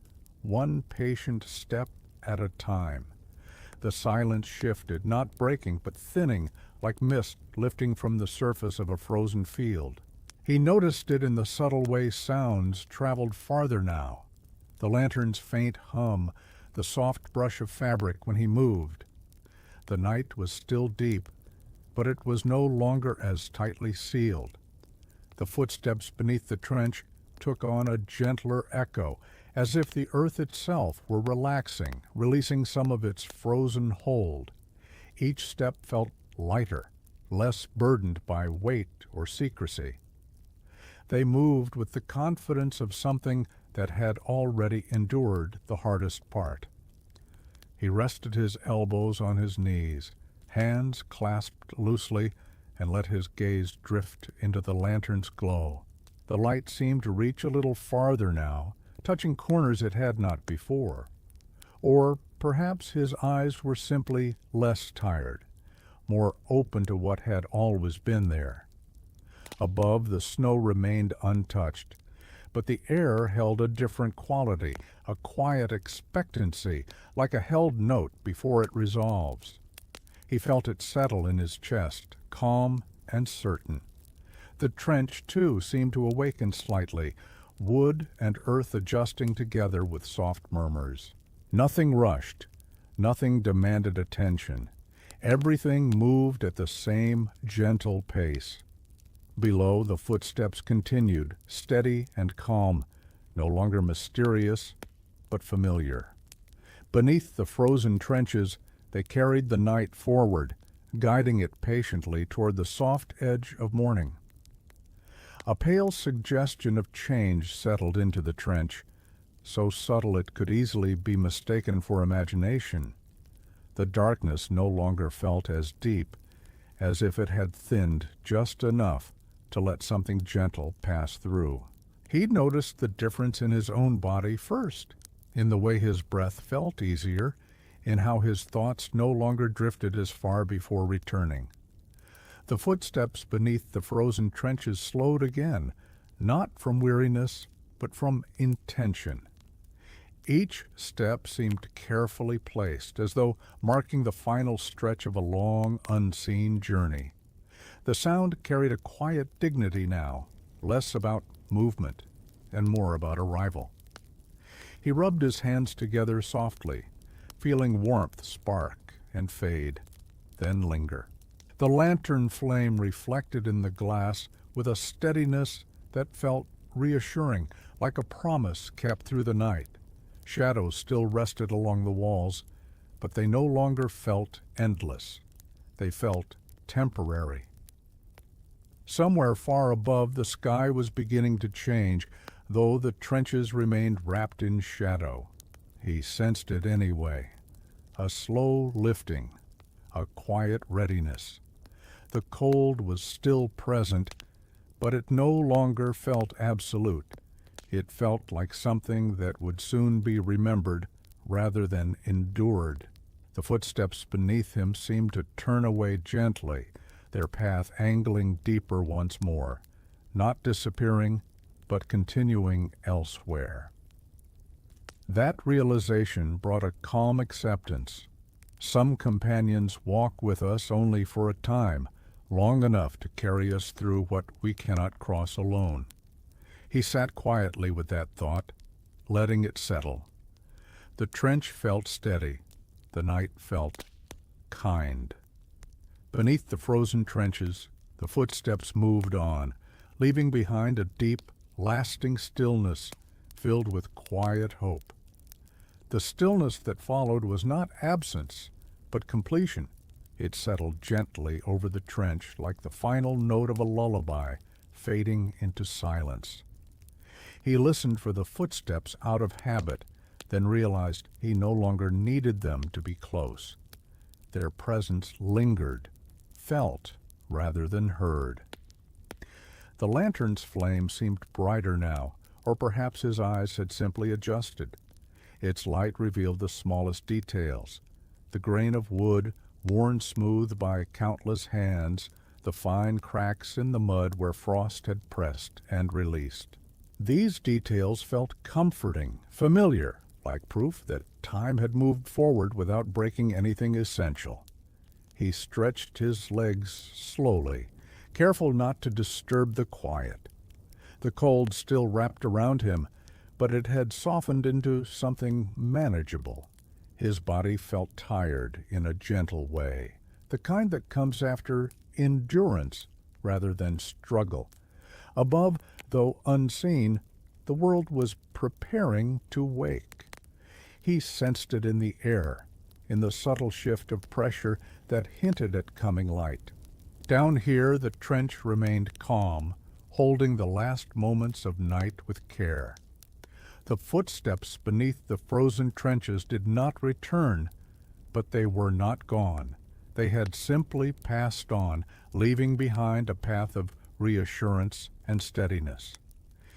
one patient step at a time. The silence shifted, not breaking, but thinning, like mist lifting from the surface of a frozen field. He noticed it in the subtle way sounds traveled farther now. The lantern's faint hum, the soft brush of fabric when he moved. The night was still deep, but it was no longer as tightly sealed. The footsteps beneath the trench took on a gentler echo, as if the earth itself were relaxing, releasing some of its frozen hold. Each step felt lighter, less burdened by weight or secrecy. They moved with the confidence of something that had already endured the hardest part. He rested his elbows on his knees, hands clasped loosely, and let his gaze drift into the lantern's glow. The light seemed to reach a little farther now, touching corners it had not before. Or perhaps his eyes were simply less tired, more open to what had always been there. Above, the snow remained untouched, but the air held a different quality, a quiet expectancy, like a held note before it resolves. He felt it settle in his chest, calm and certain. The trench, too, seemed to awaken slightly, wood and earth adjusting together with soft murmurs. Nothing rushed, nothing demanded attention. Everything moved at the same gentle pace. Below, the footsteps continued, steady and calm, no longer mysterious, but familiar. Beneath the frozen trenches, they carried the night forward, guiding it patiently toward the soft edge of morning. A pale suggestion of change settled into the trench, so subtle it could easily be mistaken for imagination. The darkness no longer felt as deep, as if it had thinned just enough to let something gentle pass through. He noticed the difference in his own body first, in the way his breath felt easier, in how his thoughts no longer drifted as far before returning. The footsteps beneath the frozen trenches slowed again, not from weariness, but from intention. Each step seemed carefully placed, as though marking the final stretch of a long, unseen journey. The sound carried a quiet dignity now, less about movement and more about arrival. He rubbed his hands together softly, feeling warmth spark and fade, then linger. The lantern flame reflected in the glass with a steadiness that felt reassuring, like a promise kept through the night. Shadows still rested along the walls, but they no longer felt endless. They felt temporary. Somewhere far above, the sky was beginning to change, though the trenches remained wrapped in shadow. He sensed it anyway. A slow lifting, a quiet readiness. The cold was still present, but it no longer felt absolute. It felt like something that would soon be remembered rather than endured. The footsteps beneath him seemed to turn away gently, their path angling deeper once more, not disappearing, but continuing elsewhere. That realization brought a calm acceptance. Some companions walk with us only for a time, long enough to carry us through what we cannot cross alone. He sat quietly with that thought, letting it settle. The trench felt steady. The night felt kind. Beneath the frozen trenches, the footsteps moved on, leaving behind a deep, lasting stillness filled with quiet hope. The stillness that followed was not absence, but completion. It settled gently over the trench like the final note of a lullaby, fading into silence. He listened for the footsteps out of habit, then realized he no longer needed them to be close. Their presence lingered, felt rather than heard. The lantern's flame seemed brighter now, or perhaps his eyes had simply adjusted. Its light revealed the smallest details: the grain of wood worn smooth by countless hands, the fine cracks in the mud where frost had pressed and released. These details felt comforting, familiar, like proof that time had moved forward without breaking anything essential. He stretched his legs slowly, careful not to disturb the quiet. The cold still wrapped around him, but it had softened into something manageable. His body felt tired in a gentle way, the kind that comes after endurance rather than struggle. Above, though unseen, the world was preparing to wake. He sensed it in the air, in the subtle shift of pressure that hinted at coming light. Down here, the trench remained calm, holding the last moments of night with care. The footsteps beneath the frozen trenches did not return, but they were not gone. They had simply passed on, leaving behind a path of reassurance and steadiness.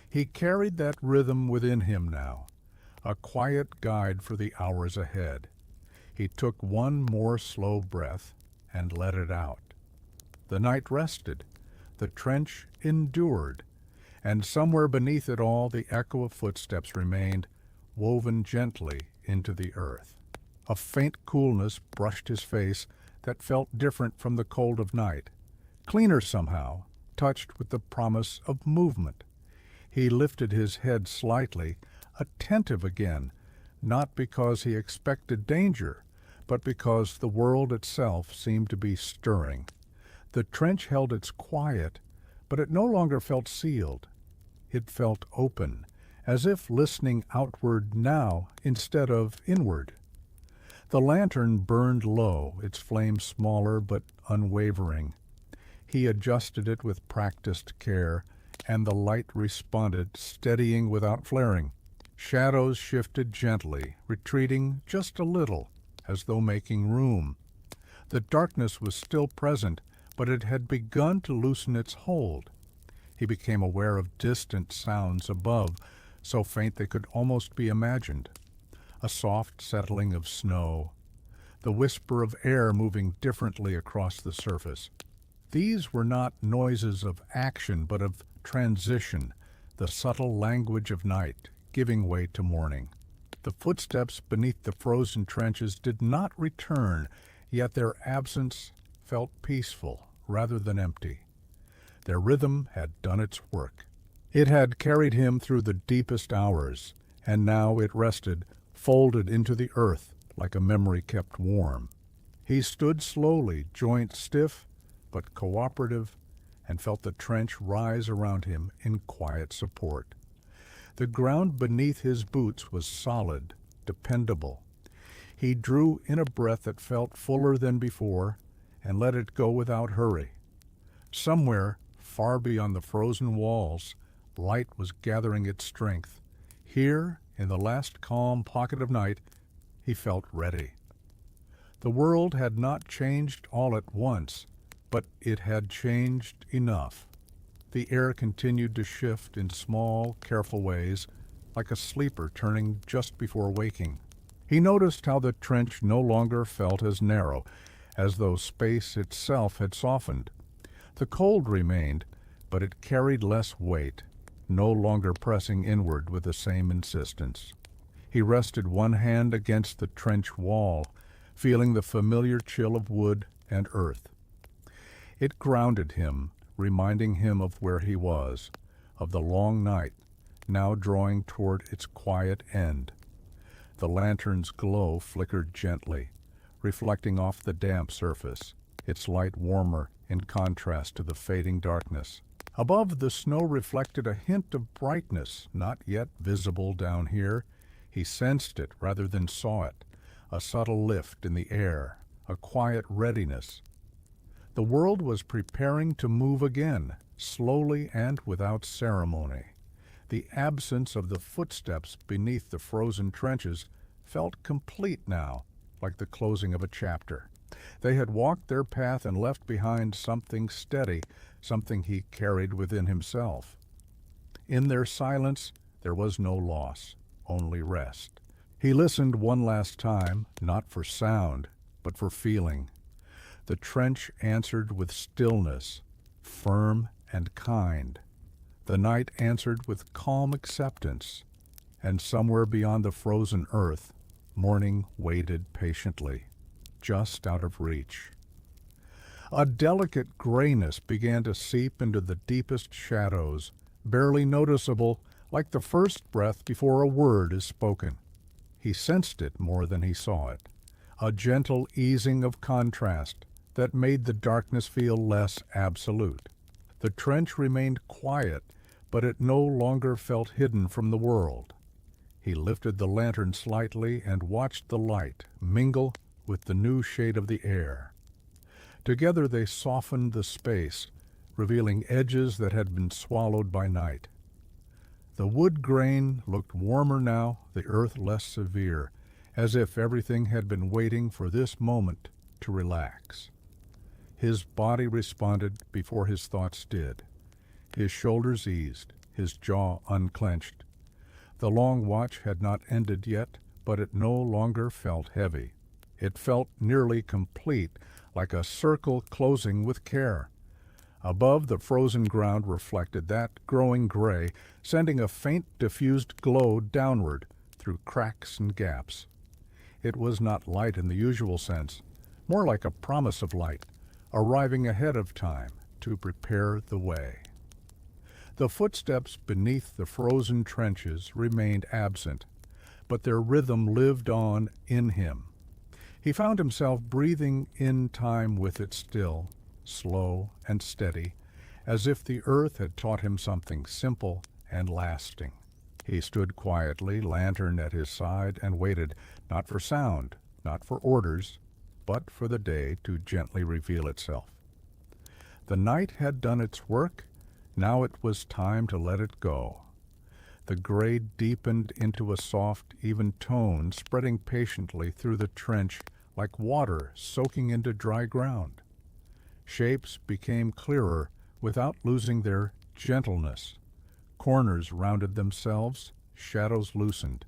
He carried that rhythm within him now, a quiet guide for the hours ahead. He took one more slow breath and let it out. The night rested, the trench endured, and somewhere beneath it all the echo of footsteps remained, woven gently into the earth. A faint coolness brushed his face that felt different from the cold of night, cleaner somehow, touched with the promise of movement. He lifted his head slightly, attentive again, not because he expected danger, but because the world itself seemed to be stirring. The trench held its quiet, but it no longer felt sealed. It felt open, as if listening outward now instead of inward. The lantern burned low, its flame smaller but unwavering. He adjusted it with practiced care, and the light responded, steadying without flaring. Shadows shifted gently, retreating just a little, as though making room. The darkness was still present, but it had begun to loosen its hold. He became aware of distant sounds above, so faint they could almost be imagined. A soft settling of snow, the whisper of air moving differently across the surface. These were not noises of action, but of transition, the subtle language of night, giving way to morning. The footsteps beneath the frozen trenches did not return, yet their absence felt peaceful rather than empty. Their rhythm had done its work. It had carried him through the deepest hours, and now it rested, folded into the earth like a memory kept warm. He stood slowly, joints stiff but cooperative, and felt the trench rise around him in quiet support. The ground beneath his boots was solid, dependable. He drew in a breath that felt fuller than before, and let it go without hurry. Somewhere, far beyond the frozen walls, light was gathering its strength. Here, in the last calm pocket of night, he felt ready. The world had not changed all at once, but it had changed enough. The air continued to shift in small, careful ways, like a sleeper turning just before waking. He noticed how the trench no longer felt as narrow, as though space itself had softened. The cold remained, but it carried less weight, no longer pressing inward with the same insistence. He rested one hand against the trench wall, feeling the familiar chill of wood and earth. It grounded him, reminding him of where he was, of the long night, now drawing toward its quiet end. The lantern's glow flickered gently, reflecting off the damp surface, its light warmer in contrast to the fading darkness. Above, the snow reflected a hint of brightness, not yet visible down here. He sensed it rather than saw it, a subtle lift in the air, a quiet readiness. The world was preparing to move again, slowly and without ceremony. The absence of the footsteps beneath the frozen trenches felt complete now, like the closing of a chapter. They had walked their path and left behind something steady, something he carried within himself. In their silence, there was no loss, only rest. He listened one last time, not for sound, but for feeling. The trench answered with stillness, firm and kind. The night answered with calm acceptance, and somewhere beyond the frozen earth, morning waited patiently, just out of reach. A delicate grayness began to seep into the deepest shadows, barely noticeable, like the first breath before a word is spoken. He sensed it more than he saw it, a gentle easing of contrast that made the darkness feel less absolute. The trench remained quiet, but it no longer felt hidden from the world. He lifted the lantern slightly and watched the light mingle with the new shade of the air. Together they softened the space, revealing edges that had been swallowed by night. The wood grain looked warmer now, the earth less severe, as if everything had been waiting for this moment to relax. His body responded before his thoughts did. His shoulders eased, his jaw unclenched. The long watch had not ended yet, but it no longer felt heavy. It felt nearly complete, like a circle closing with care. Above, the frozen ground reflected that growing gray, sending a faint diffused glow downward through cracks and gaps. It was not light in the usual sense, more like a promise of light, arriving ahead of time to prepare the way. The footsteps beneath the frozen trenches remained absent, but their rhythm lived on in him. He found himself breathing in time with it still, slow and steady, as if the earth had taught him something simple and lasting. He stood quietly, lantern at his side, and waited, not for sound, not for orders, but for the day to gently reveal itself. The night had done its work. Now it was time to let it go. The gray deepened into a soft, even tone, spreading patiently through the trench like water soaking into dry ground. Shapes became clearer without losing their gentleness. Corners rounded themselves, shadows loosened,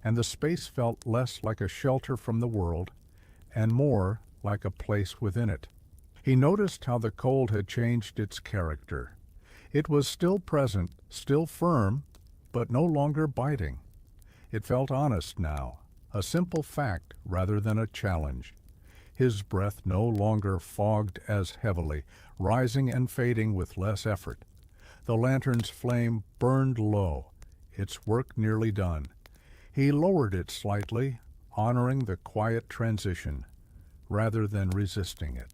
and the space felt less like a shelter from the world and more like a place within it. He noticed how the cold had changed its character. It was still present, still firm, but no longer biting. It felt honest now, a simple fact rather than a challenge. His breath no longer fogged as heavily, rising and fading with less effort. The lantern's flame burned low, its work nearly done. He lowered it slightly, honoring the quiet transition, rather than resisting it.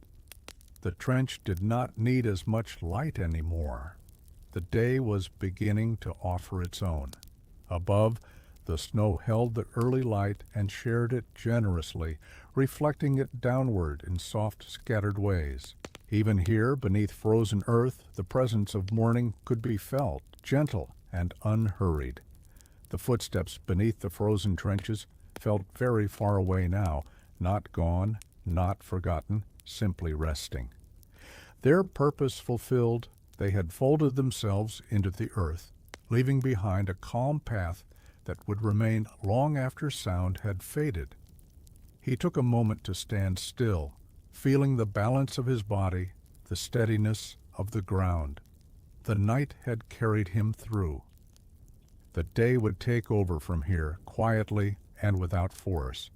The trench did not need as much light anymore. The day was beginning to offer its own. Above, the snow held the early light and shared it generously, reflecting it downward in soft, scattered ways. Even here, beneath frozen earth, the presence of morning could be felt, gentle and unhurried. The footsteps beneath the frozen trenches felt very far away now, not gone, not forgotten, simply resting. Their purpose fulfilled, they had folded themselves into the earth, leaving behind a calm path that would remain long after sound had faded. He took a moment to stand still, feeling the balance of his body, the steadiness of the ground. The night had carried him through. The day would take over from here, quietly and without force.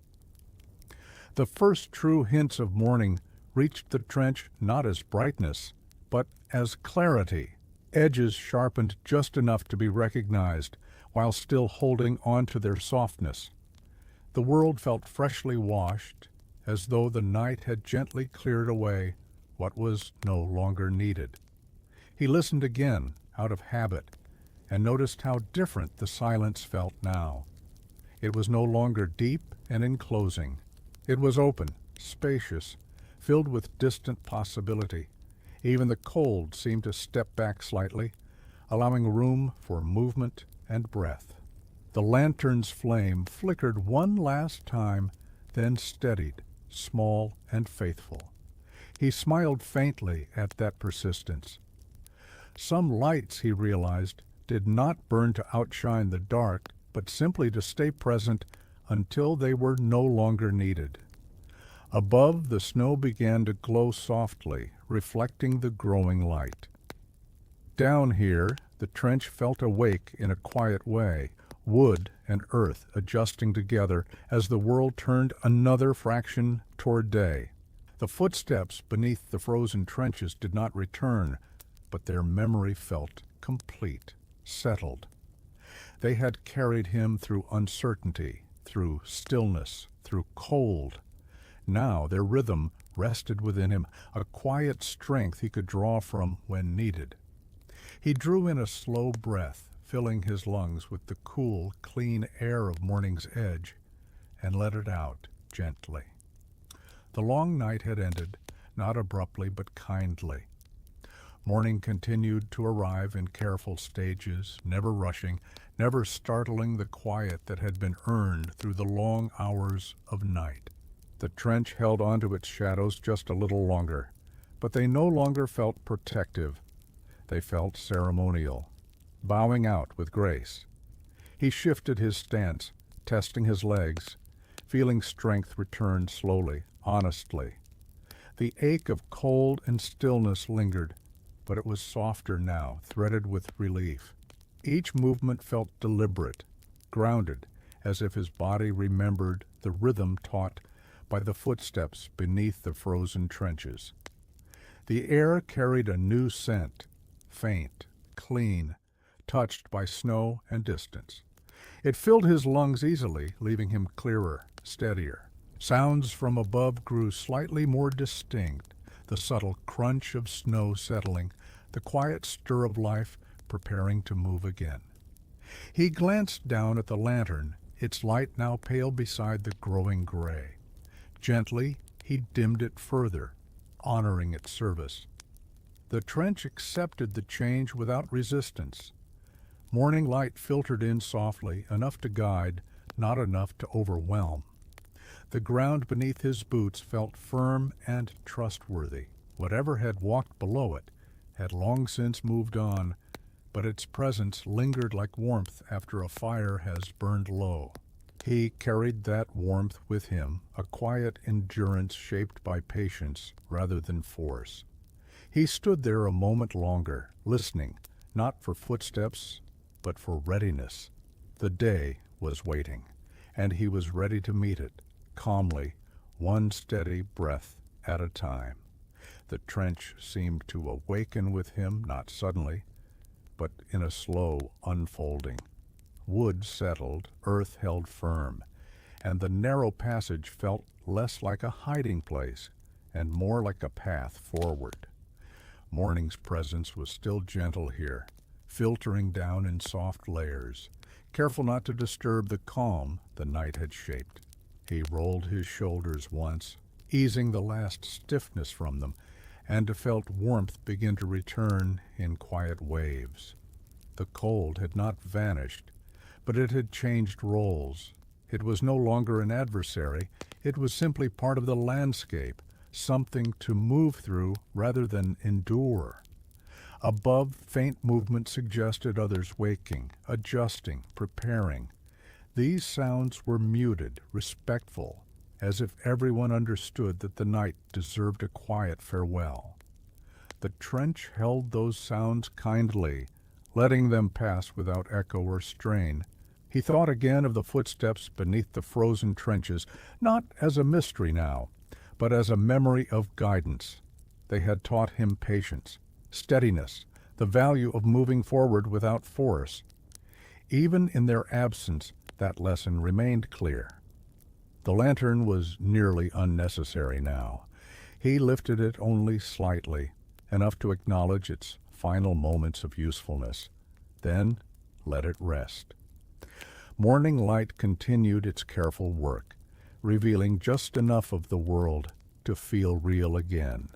The first true hints of morning reached the trench not as brightness, but as clarity, edges sharpened just enough to be recognized while still holding on to their softness. The world felt freshly washed, as though the night had gently cleared away what was no longer needed. He listened again, out of habit, and noticed how different the silence felt now. It was no longer deep and enclosing. It was open, spacious, filled with distant possibility. Even the cold seemed to step back slightly, allowing room for movement and breath. The lantern's flame flickered one last time, then steadied, small and faithful. He smiled faintly at that persistence. Some lights, he realized, did not burn to outshine the dark, but simply to stay present until they were no longer needed. Above, the snow began to glow softly, reflecting the growing light. Down here, the trench felt awake in a quiet way, wood and earth adjusting together as the world turned another fraction toward day. The footsteps beneath the frozen trenches did not return, but their memory felt complete, settled. They had carried him through uncertainty, through stillness, through cold. Now their rhythm rested within him, a quiet strength he could draw from when needed. He drew in a slow breath, filling his lungs with the cool, clean air of morning's edge, and let it out gently. The long night had ended, not abruptly but kindly. Morning continued to arrive in careful stages, never rushing, never startling the quiet that had been earned through the long hours of night. The trench held onto its shadows just a little longer, but they no longer felt protective. They felt ceremonial, bowing out with grace. He shifted his stance, testing his legs, feeling strength return slowly, honestly. The ache of cold and stillness lingered, but it was softer now, threaded with relief. Each movement felt deliberate, grounded, as if his body remembered the rhythm taught by the footsteps beneath the frozen trenches. The air carried a new scent, faint, clean, touched by snow and distance. It filled his lungs easily, leaving him clearer, steadier. Sounds from above grew slightly more distinct, the subtle crunch of snow settling, the quiet stir of life preparing to move again. He glanced down at the lantern, its light now pale beside the growing gray. Gently, he dimmed it further, honoring its service. The trench accepted the change without resistance. Morning light filtered in softly, enough to guide, not enough to overwhelm. The ground beneath his boots felt firm and trustworthy. Whatever had walked below it had long since moved on, but its presence lingered like warmth after a fire has burned low. He carried that warmth with him, a quiet endurance shaped by patience rather than force. He stood there a moment longer, listening, not for footsteps, but for readiness. The day was waiting, and he was ready to meet it, calmly, one steady breath at a time. The trench seemed to awaken with him, not suddenly, but in a slow unfolding. Wood settled, earth held firm, and the narrow passage felt less like a hiding place and more like a path forward. Morning's presence was still gentle here, filtering down in soft layers, careful not to disturb the calm the night had shaped. He rolled his shoulders once, easing the last stiffness from them, and felt warmth begin to return in quiet waves. The cold had not vanished, but it had changed roles. It was no longer an adversary, it was simply part of the landscape, something to move through rather than endure. Above, faint movement suggested others waking, adjusting, preparing. These sounds were muted, respectful, as if everyone understood that the night deserved a quiet farewell. The trench held those sounds kindly, letting them pass without echo or strain. He thought again of the footsteps beneath the frozen trenches, not as a mystery now, but as a memory of guidance. They had taught him patience, steadiness, the value of moving forward without force. Even in their absence, that lesson remained clear. The lantern was nearly unnecessary now. He lifted it only slightly, enough to acknowledge its final moments of usefulness, then let it rest. Morning light continued its careful work, revealing just enough of the world to feel real again.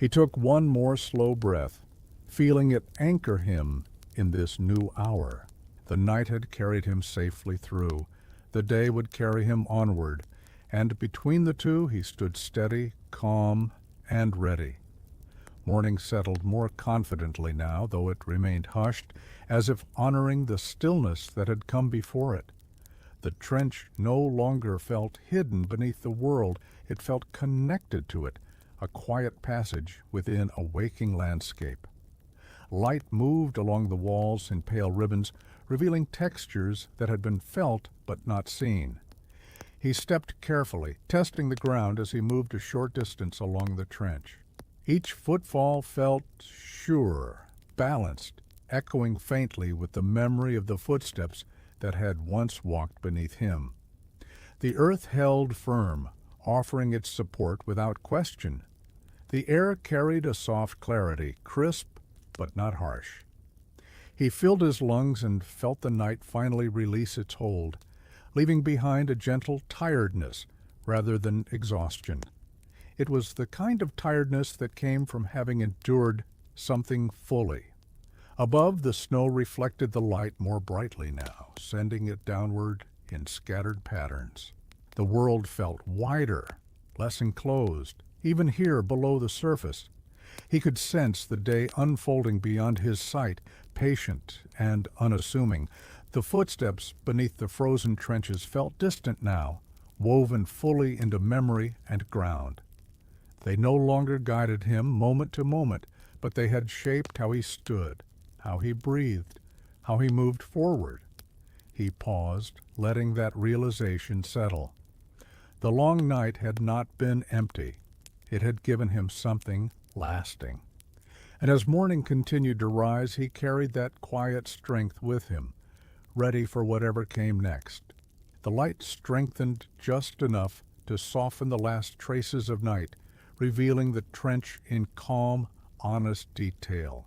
He took one more slow breath, feeling it anchor him in this new hour. The night had carried him safely through. The day would carry him onward, and between the two he stood steady, calm, and ready. Morning settled more confidently now, though it remained hushed, as if honoring the stillness that had come before it. The trench no longer felt hidden beneath the world, it felt connected to it, a quiet passage within a waking landscape. Light moved along the walls in pale ribbons, revealing textures that had been felt but not seen. He stepped carefully, testing the ground as he moved a short distance along the trench. Each footfall felt sure, balanced, echoing faintly with the memory of the footsteps that had once walked beneath him. The earth held firm, offering its support without question. The air carried a soft clarity, crisp but not harsh. He filled his lungs and felt the night finally release its hold, leaving behind a gentle tiredness rather than exhaustion. It was the kind of tiredness that came from having endured something fully. Above, the snow reflected the light more brightly now, sending it downward in scattered patterns. The world felt wider, less enclosed, even here below the surface. He could sense the day unfolding beyond his sight, patient and unassuming. The footsteps beneath the frozen trenches felt distant now, woven fully into memory and ground. They no longer guided him moment to moment, but they had shaped how he stood, how he breathed, how he moved forward. He paused, letting that realization settle. The long night had not been empty. It had given him something lasting. And as morning continued to rise, he carried that quiet strength with him, ready for whatever came next. The light strengthened just enough to soften the last traces of night, revealing the trench in calm, honest detail.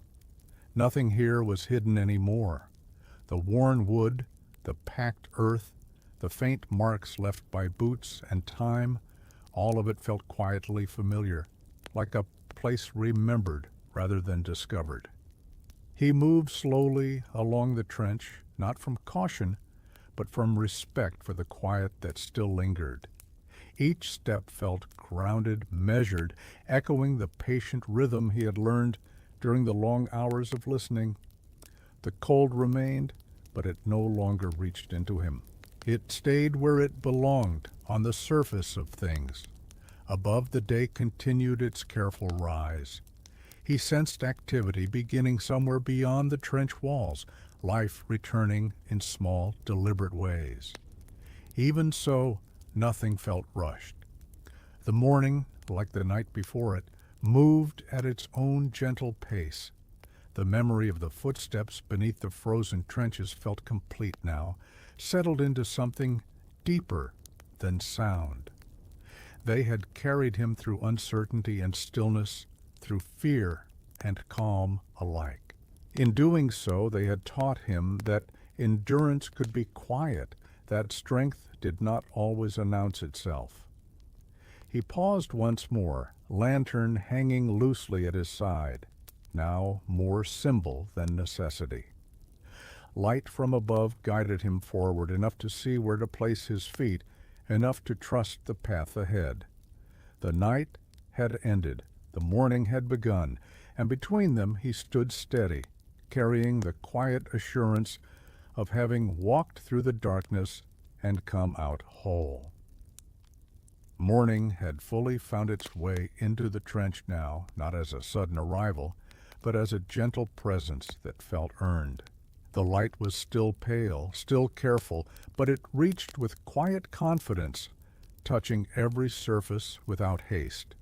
Nothing here was hidden anymore. The worn wood, the packed earth, the faint marks left by boots and time, all of it felt quietly familiar, like a place remembered rather than discovered. He moved slowly along the trench, not from caution, but from respect for the quiet that still lingered. Each step felt grounded, measured, echoing the patient rhythm he had learned during the long hours of listening. The cold remained, but it no longer reached into him. It stayed where it belonged, on the surface of things. Above, the day continued its careful rise. He sensed activity beginning somewhere beyond the trench walls, life returning in small, deliberate ways. Even so, nothing felt rushed. The morning, like the night before it, moved at its own gentle pace. The memory of the footsteps beneath the frozen trenches felt complete now, settled into something deeper than sound. They had carried him through uncertainty and stillness, through fear and calm alike. In doing so, they had taught him that endurance could be quiet, that strength did not always announce itself. He paused once more, lantern hanging loosely at his side, now more symbol than necessity. Light from above guided him forward, enough to see where to place his feet, enough to trust the path ahead. The night had ended, the morning had begun, and between them he stood steady, carrying the quiet assurance of having walked through the darkness and come out whole. Morning had fully found its way into the trench now, not as a sudden arrival, but as a gentle presence that felt earned. The light was still pale, still careful, but it reached with quiet confidence, touching every surface without haste.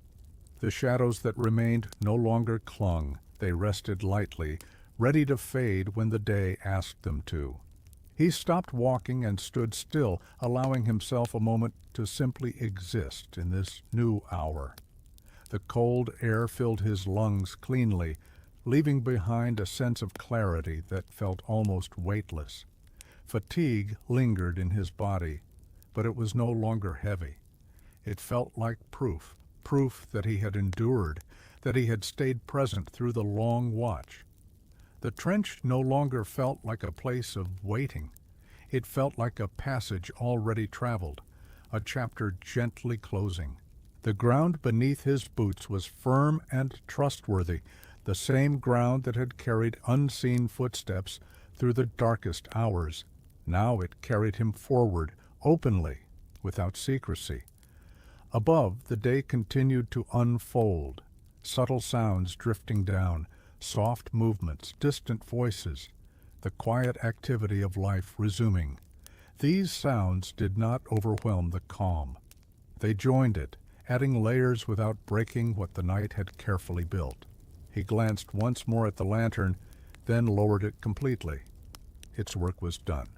The shadows that remained no longer clung. They rested lightly, ready to fade when the day asked them to. He stopped walking and stood still, allowing himself a moment to simply exist in this new hour. The cold air filled his lungs cleanly, leaving behind a sense of clarity that felt almost weightless. Fatigue lingered in his body, but it was no longer heavy. It felt like proof that he had endured, that he had stayed present through the long watch. The trench no longer felt like a place of waiting. It felt like a passage already traveled, a chapter gently closing. The ground beneath his boots was firm and trustworthy, the same ground that had carried unseen footsteps through the darkest hours. Now it carried him forward, openly, without secrecy. Above, the day continued to unfold, subtle sounds drifting down, soft movements, distant voices, the quiet activity of life resuming. These sounds did not overwhelm the calm. They joined it, adding layers without breaking what the night had carefully built. He glanced once more at the lantern, then lowered it completely. Its work was done.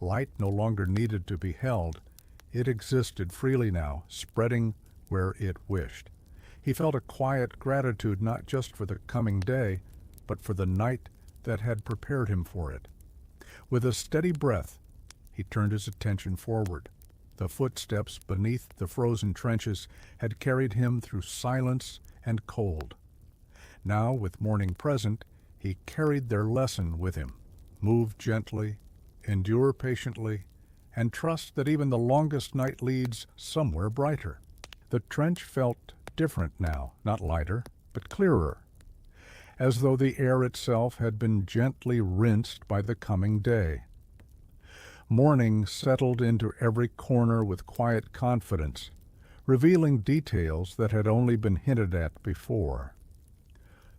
Light no longer needed to be held. It existed freely now, spreading where it wished. He felt a quiet gratitude not just for the coming day, but for the night that had prepared him for it. With a steady breath, he turned his attention forward. The footsteps beneath the frozen trenches had carried him through silence and cold. Now, with morning present, he carried their lesson with him. Move gently, endure patiently, and trust that even the longest night leads somewhere brighter. The trench felt different now, not lighter, but clearer, as though the air itself had been gently rinsed by the coming day. Morning settled into every corner with quiet confidence, revealing details that had only been hinted at before.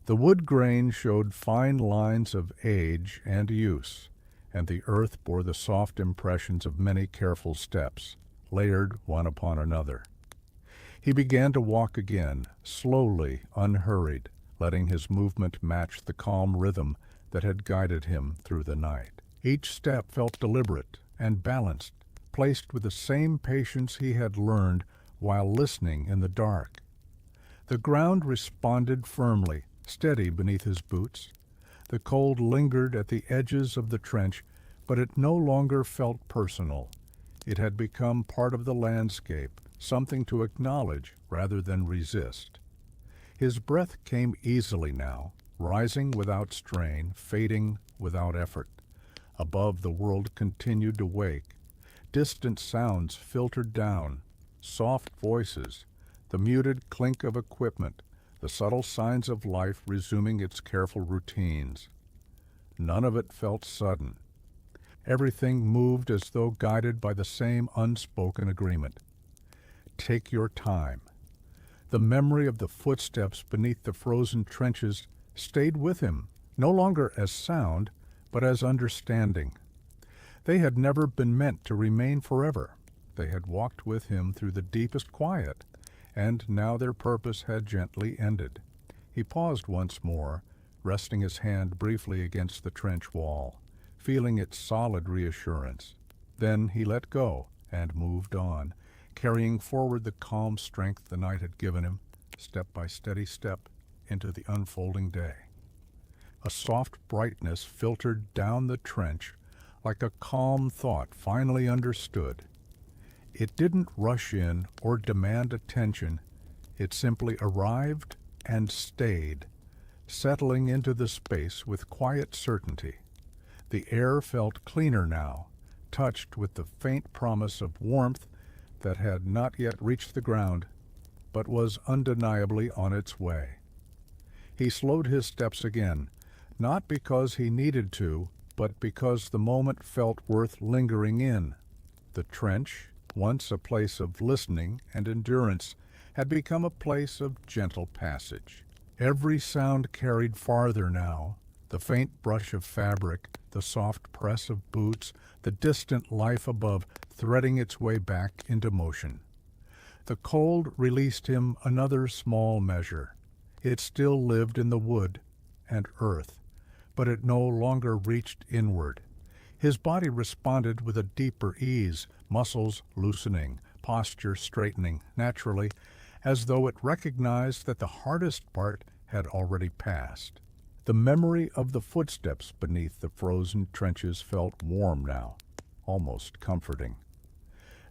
The wood grain showed fine lines of age and use, and the earth bore the soft impressions of many careful steps, layered one upon another. He began to walk again, slowly, unhurried, letting his movement match the calm rhythm that had guided him through the night. Each step felt deliberate and balanced, placed with the same patience he had learned while listening in the dark. The ground responded firmly, steady beneath his boots. The cold lingered at the edges of the trench, but it no longer felt personal. It had become part of the landscape, something to acknowledge rather than resist. His breath came easily now, rising without strain, fading without effort. Above, the world continued to wake. Distant sounds filtered down, soft voices, the muted clink of equipment, the subtle signs of life resuming its careful routines. None of it felt sudden. Everything moved as though guided by the same unspoken agreement. Take your time. The memory of the footsteps beneath the frozen trenches stayed with him, no longer as sound, but as understanding. They had never been meant to remain forever. They had walked with him through the deepest quiet, and now their purpose had gently ended. He paused once more, resting his hand briefly against the trench wall, feeling its solid reassurance. Then he let go and moved on, carrying forward the calm strength the night had given him, step by steady step, into the unfolding day. A soft brightness filtered down the trench like a calm thought finally understood. It didn't rush in or demand attention. It simply arrived and stayed, settling into the space with quiet certainty. The air felt cleaner now, touched with the faint promise of warmth that had not yet reached the ground, but was undeniably on its way. He slowed his steps again, not because he needed to, but because the moment felt worth lingering in. The trench, once a place of listening and endurance, had become a place of gentle passage. Every sound carried farther now, the faint brush of fabric, the soft press of boots, the distant life above threading its way back into motion. The cold released him another small measure. It still lived in the wood and earth, but it no longer reached inward. His body responded with a deeper ease, muscles loosening, posture straightening naturally, as though it recognized that the hardest part had already passed. The memory of the footsteps beneath the frozen trenches felt warm now, almost comforting.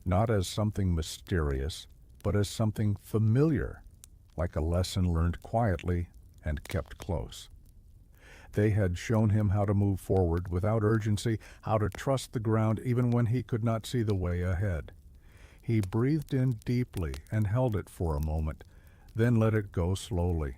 Not as something mysterious, but as something familiar, like a lesson learned quietly and kept close. They had shown him how to move forward without urgency, how to trust the ground even when he could not see the way ahead. He breathed in deeply and held it for a moment, then let it go slowly.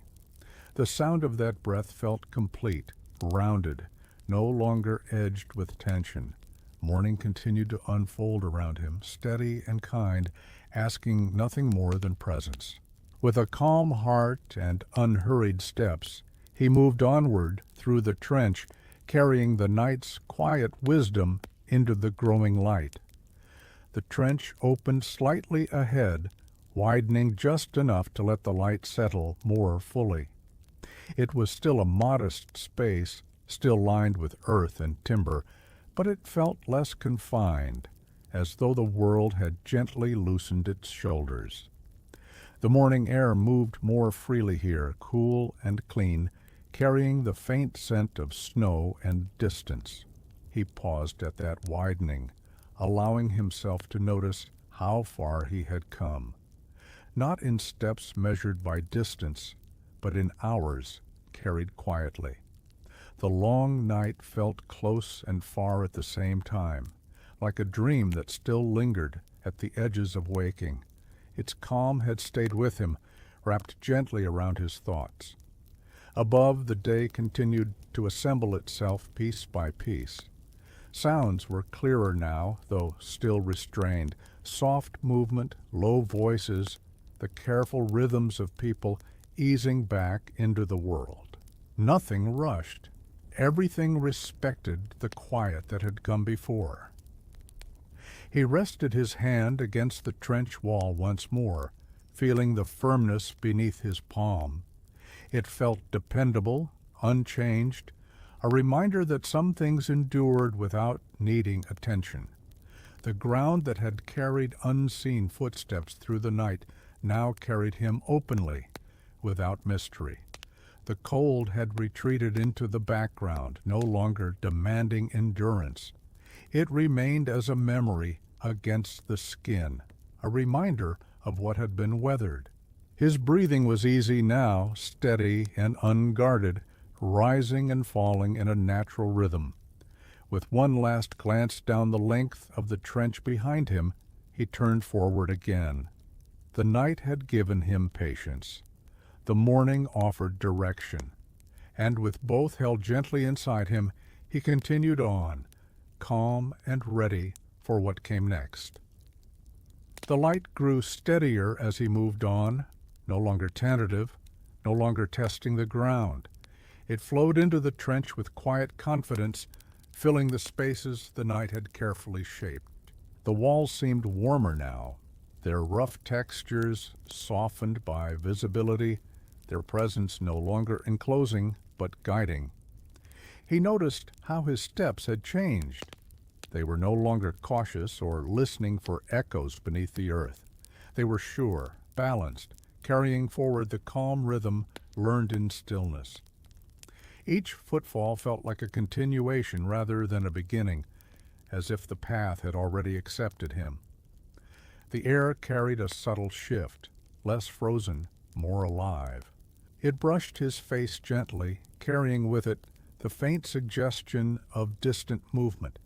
The sound of that breath felt complete, rounded, no longer edged with tension. Morning continued to unfold around him, steady and kind, asking nothing more than presence. With a calm heart and unhurried steps, he moved onward through the trench, carrying the night's quiet wisdom into the growing light. The trench opened slightly ahead, widening just enough to let the light settle more fully. It was still a modest space, still lined with earth and timber, but it felt less confined, as though the world had gently loosened its shoulders. The morning air moved more freely here, cool and clean, carrying the faint scent of snow and distance. He paused at that widening, allowing himself to notice how far he had come. Not in steps measured by distance, but in hours carried quietly. The long night felt close and far at the same time, like a dream that still lingered at the edges of waking. Its calm had stayed with him, wrapped gently around his thoughts. Above, the day continued to assemble itself piece by piece. Sounds were clearer now, though still restrained. Soft movement, low voices, the careful rhythms of people easing back into the world. Nothing rushed. Everything respected the quiet that had come before. He rested his hand against the trench wall once more, feeling the firmness beneath his palm. It felt dependable, unchanged, a reminder that some things endured without needing attention. The ground that had carried unseen footsteps through the night now carried him openly, without mystery. The cold had retreated into the background, no longer demanding endurance. It remained as a memory against the skin, a reminder of what had been weathered. His breathing was easy now, steady and unguarded, rising and falling in a natural rhythm. With one last glance down the length of the trench behind him, he turned forward again. The night had given him patience. The morning offered direction. And with both held gently inside him, he continued on, calm and ready for what came next. The light grew steadier as he moved on, no longer tentative, no longer testing the ground. It flowed into the trench with quiet confidence, filling the spaces the night had carefully shaped. The walls seemed warmer now, their rough textures softened by visibility, their presence no longer enclosing but guiding. He noticed how his steps had changed. They were no longer cautious or listening for echoes beneath the earth. They were sure, balanced, carrying forward the calm rhythm learned in stillness. Each footfall felt like a continuation rather than a beginning, as if the path had already accepted him. The air carried a subtle shift, less frozen, more alive. It brushed his face gently, carrying with it the faint suggestion of distant movement,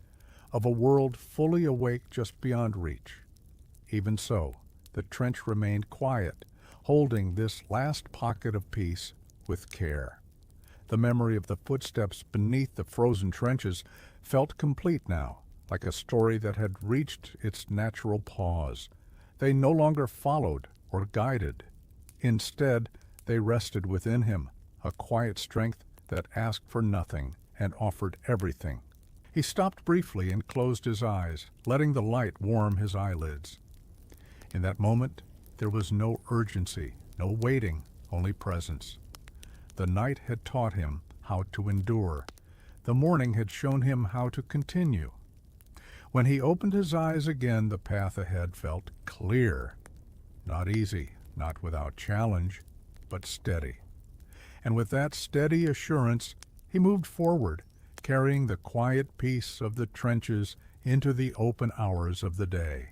of a world fully awake just beyond reach. Even so, the trench remained quiet, holding this last pocket of peace with care. The memory of the footsteps beneath the frozen trenches felt complete now, like a story that had reached its natural pause. They no longer followed or guided. Instead, they rested within him, a quiet strength that asked for nothing and offered everything. He stopped briefly and closed his eyes, letting the light warm his eyelids. In that moment, there was no urgency, no waiting, only presence. The night had taught him how to endure. The morning had shown him how to continue. When he opened his eyes again, the path ahead felt clear. Not easy, not without challenge, but steady. And with that steady assurance, he moved forward, carrying the quiet peace of the trenches into the open hours of the day.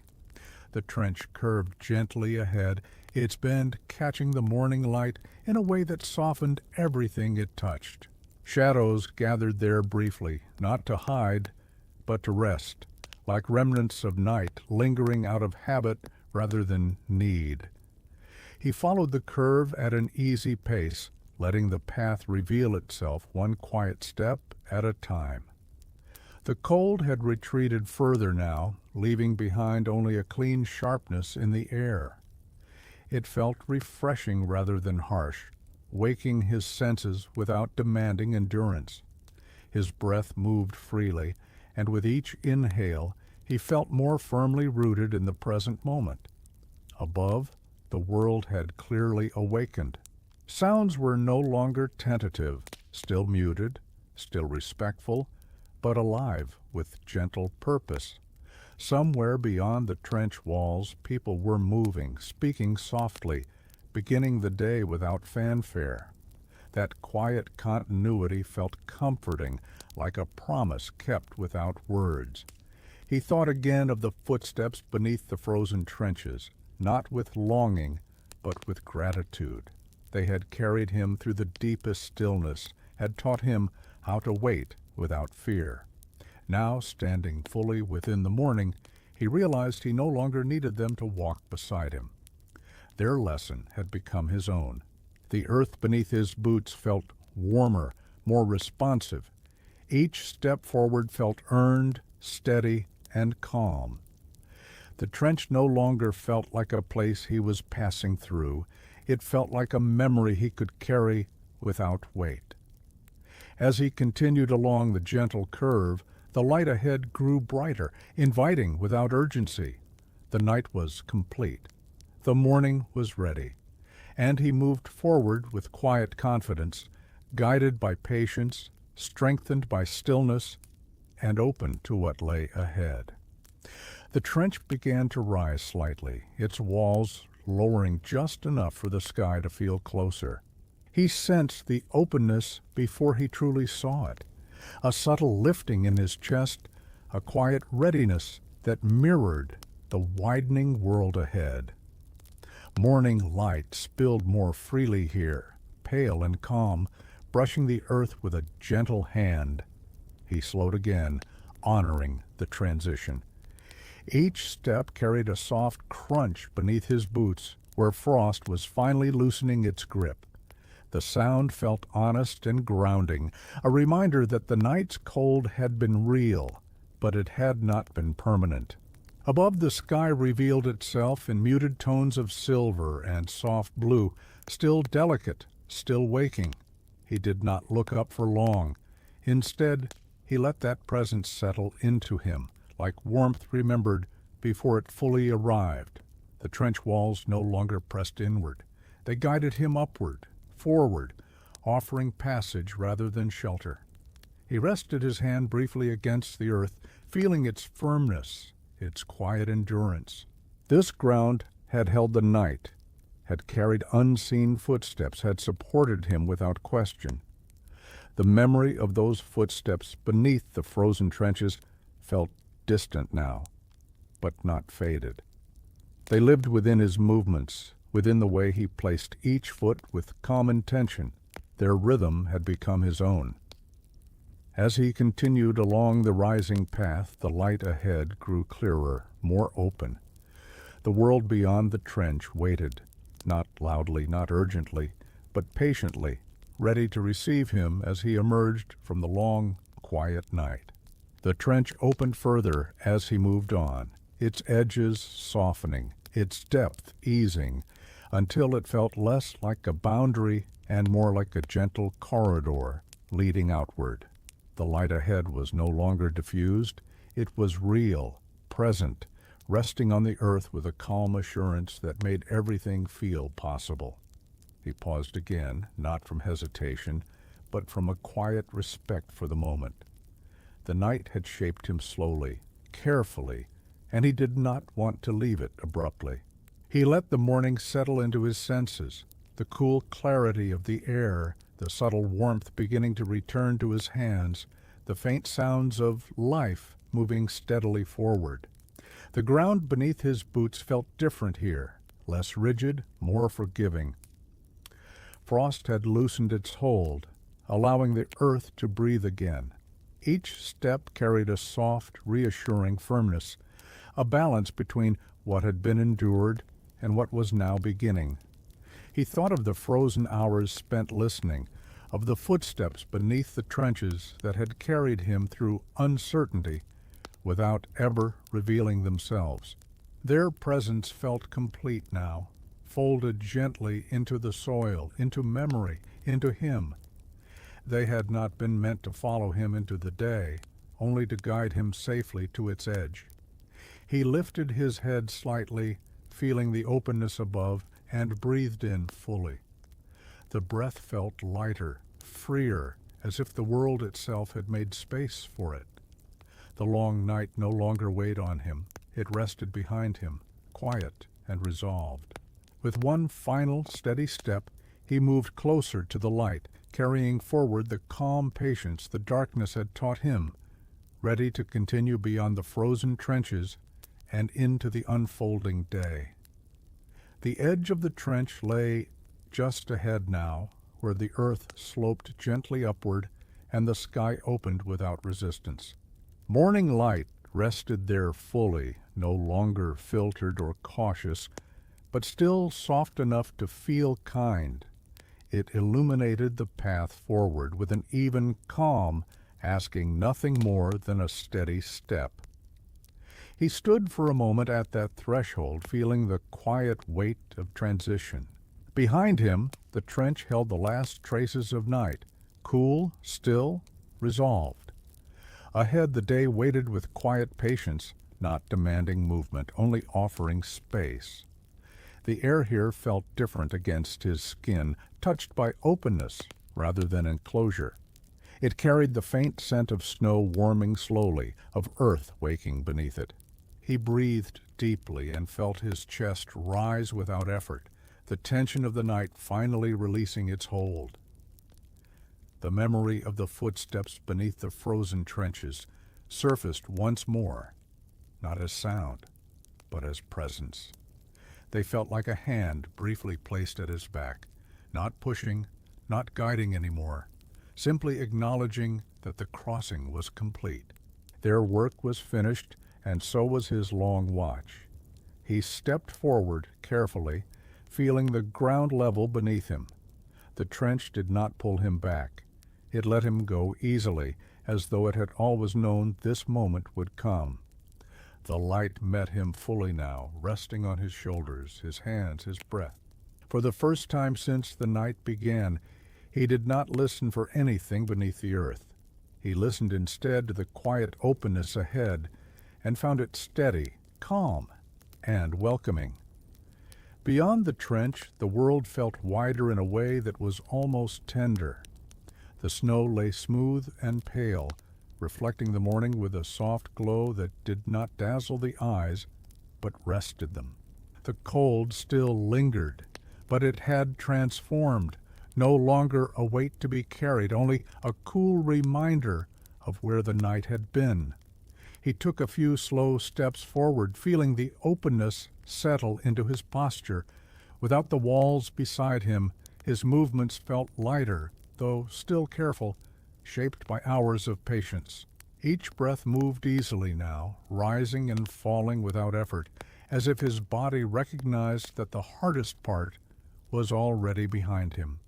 The trench curved gently ahead, its bend catching the morning light in a way that softened everything it touched. Shadows gathered there briefly, not to hide, but to rest, like remnants of night lingering out of habit rather than need. He followed the curve at an easy pace, letting the path reveal itself one quiet step at a time. The cold had retreated further now, leaving behind only a clean sharpness in the air. It felt refreshing rather than harsh, waking his senses without demanding endurance. His breath moved freely, and with each inhale, he felt more firmly rooted in the present moment. Above, the world had clearly awakened. Sounds were no longer tentative, still muted, still respectful, but alive with gentle purpose. Somewhere beyond the trench walls, people were moving, speaking softly, beginning the day without fanfare. That quiet continuity felt comforting, like a promise kept without words. He thought again of the footsteps beneath the frozen trenches, not with longing, but with gratitude. They had carried him through the deepest stillness, had taught him how to wait without fear. Now, standing fully within the morning, he realized he no longer needed them to walk beside him. Their lesson had become his own. The earth beneath his boots felt warmer, more responsive. Each step forward felt earned, steady, and calm. The trench no longer felt like a place he was passing through. It felt like a memory he could carry without weight. As he continued along the gentle curve, the light ahead grew brighter, inviting without urgency. The night was complete. The morning was ready, and he moved forward with quiet confidence, guided by patience, strengthened by stillness, and open to what lay ahead. The trench began to rise slightly, its walls lowering just enough for the sky to feel closer. He sensed the openness before he truly saw it, a subtle lifting in his chest, a quiet readiness that mirrored the widening world ahead. Morning light spilled more freely here, pale and calm, brushing the earth with a gentle hand. He slowed again, honoring the transition. Each step carried a soft crunch beneath his boots, where frost was finally loosening its grip. The sound felt honest and grounding, a reminder that the night's cold had been real, but it had not been permanent. Above, the sky revealed itself in muted tones of silver and soft blue, still delicate, still waking. He did not look up for long. Instead, he let that presence settle into him, like warmth remembered before it fully arrived. The trench walls no longer pressed inward. They guided him upward, forward, offering passage rather than shelter. He rested his hand briefly against the earth, feeling its firmness, its quiet endurance. This ground had held the night, had carried unseen footsteps, had supported him without question. The memory of those footsteps beneath the frozen trenches felt distant now, but not faded. They lived within his movements, within the way he placed each foot with calm intention. Their rhythm had become his own. As he continued along the rising path, the light ahead grew clearer, more open. The world beyond the trench waited, not loudly, not urgently, but patiently, ready to receive him as he emerged from the long, quiet night. The trench opened further as he moved on, its edges softening, its depth easing, until it felt less like a boundary and more like a gentle corridor leading outward. The light ahead was no longer diffused. It was real, present, resting on the earth with a calm assurance that made everything feel possible. He paused again, not from hesitation, but from a quiet respect for the moment. The night had shaped him slowly, carefully, and he did not want to leave it abruptly. He let the morning settle into his senses, the cool clarity of the air, the subtle warmth beginning to return to his hands, the faint sounds of life moving steadily forward. The ground beneath his boots felt different here, less rigid, more forgiving. Frost had loosened its hold, allowing the earth to breathe again. Each step carried a soft, reassuring firmness, a balance between what had been endured and what was now beginning. He thought of the frozen hours spent listening, of the footsteps beneath the trenches that had carried him through uncertainty without ever revealing themselves. Their presence felt complete now, folded gently into the soil, into memory, into him. They had not been meant to follow him into the day, only to guide him safely to its edge. He lifted his head slightly, feeling the openness above, and breathed in fully. The breath felt lighter, freer, as if the world itself had made space for it. The long night no longer weighed on him. It rested behind him, quiet and resolved. With one final steady step, he moved closer to the light, carrying forward the calm patience the darkness had taught him, ready to continue beyond the frozen trenches and into the unfolding day. The edge of the trench lay just ahead now, where the earth sloped gently upward and the sky opened without resistance. Morning light rested there fully, no longer filtered or cautious, but still soft enough to feel kind. It illuminated the path forward with an even calm, asking nothing more than a steady step. He stood for a moment at that threshold, feeling the quiet weight of transition. Behind him, the trench held the last traces of night, cool, still, resolved. Ahead the day waited with quiet patience, not demanding movement, only offering space. The air here felt different against his skin, touched by openness rather than enclosure. It carried the faint scent of snow warming slowly, of earth waking beneath it. He breathed deeply and felt his chest rise without effort, the tension of the night finally releasing its hold. The memory of the footsteps beneath the frozen trenches surfaced once more, not as sound, but as presence. They felt like a hand briefly placed at his back, not pushing, not guiding anymore, simply acknowledging that the crossing was complete. Their work was finished, and so was his long watch. He stepped forward carefully, feeling the ground level beneath him. The trench did not pull him back. It let him go easily, as though it had always known this moment would come. The light met him fully now, resting on his shoulders, his hands, his breath. For the first time since the night began, he did not listen for anything beneath the earth. He listened instead to the quiet openness ahead and found it steady, calm, and welcoming. Beyond the trench, the world felt wider in a way that was almost tender. The snow lay smooth and pale, reflecting the morning with a soft glow that did not dazzle the eyes, but rested them. The cold still lingered, but it had transformed, no longer a weight to be carried, only a cool reminder of where the night had been. He took a few slow steps forward, feeling the openness settle into his posture. Without the walls beside him, his movements felt lighter, though still careful, shaped by hours of patience. Each breath moved easily now, rising and falling without effort, as if his body recognized that the hardest part was already behind him.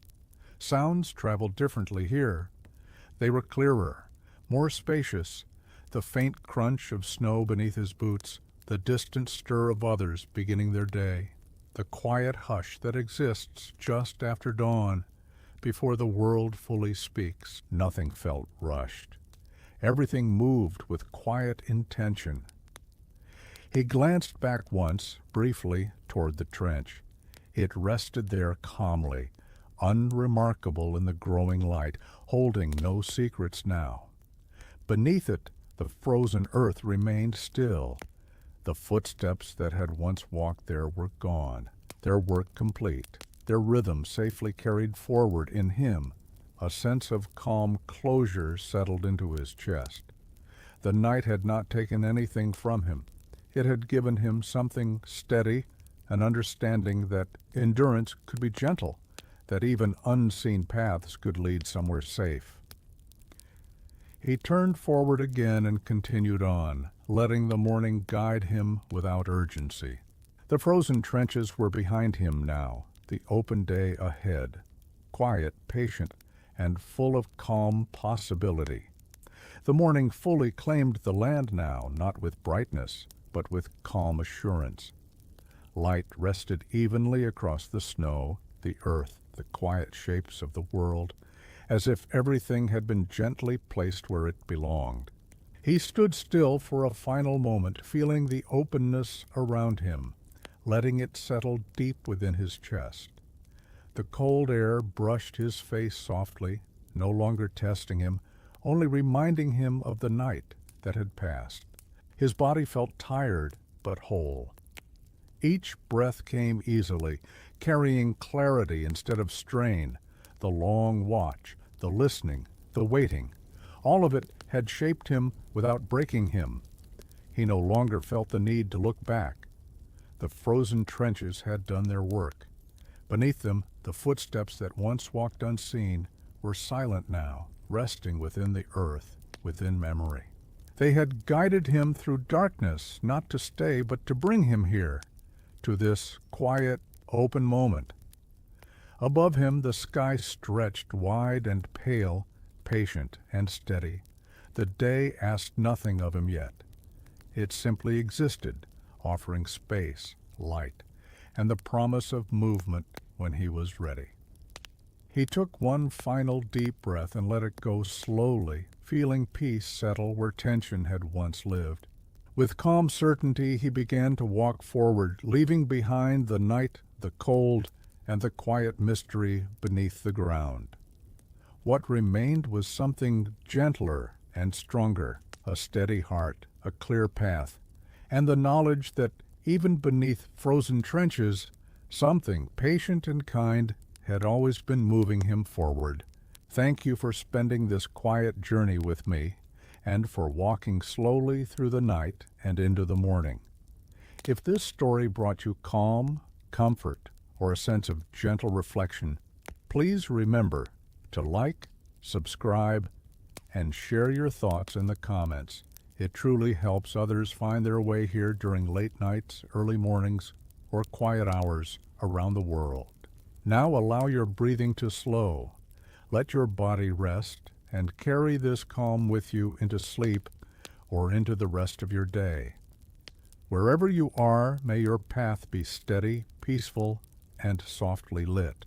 Sounds traveled differently here. They were clearer, more spacious, the faint crunch of snow beneath his boots, the distant stir of others beginning their day, the quiet hush that exists just after dawn, before the world fully speaks. Nothing felt rushed. Everything moved with quiet intention. He glanced back once, briefly, toward the trench. It rested there calmly, unremarkable in the growing light, holding no secrets now. Beneath it, the frozen earth remained still. The footsteps that had once walked there were gone, their work complete, their rhythm safely carried forward in him. A sense of calm closure settled into his chest. The night had not taken anything from him. It had given him something steady, an understanding that endurance could be gentle, that even unseen paths could lead somewhere safe. He turned forward again and continued on, letting the morning guide him without urgency. The frozen trenches were behind him now, the open day ahead, quiet, patient, and full of calm possibility. The morning fully claimed the land now, not with brightness, but with calm assurance. Light rested evenly across the snow, the earth, the quiet shapes of the world, as if everything had been gently placed where it belonged. He stood still for a final moment, feeling the openness around him, letting it settle deep within his chest. The cold air brushed his face softly, no longer testing him, only reminding him of the night that had passed. His body felt tired but whole. Each breath came easily, carrying clarity instead of strain. The long watch, the listening, the waiting, all of it had shaped him without breaking him. He no longer felt the need to look back. The frozen trenches had done their work. Beneath them, the footsteps that once walked unseen were silent now, resting within the earth, within memory. They had guided him through darkness, not to stay, but to bring him here, to this quiet, open moment. Above him, the sky stretched wide and pale, patient and steady. The day asked nothing of him yet. It simply existed, offering space, light, and the promise of movement when he was ready. He took one final deep breath and let it go slowly, feeling peace settle where tension had once lived. With calm certainty, he began to walk forward, leaving behind the night, the cold, and the quiet mystery beneath the ground. What remained was something gentler and stronger, a steady heart, a clear path, and the knowledge that even beneath frozen trenches, something patient and kind had always been moving him forward. Thank you for spending this quiet journey with me, and for walking slowly through the night and into the morning. If this story brought you calm, comfort, or a sense of gentle reflection, please remember to like, subscribe, and share your thoughts in the comments. It truly helps others find their way here during late nights, early mornings, or quiet hours around the world. Now allow your breathing to slow. Let your body rest and carry this calm with you into sleep or into the rest of your day. Wherever you are, may your path be steady, peaceful, and softly lit.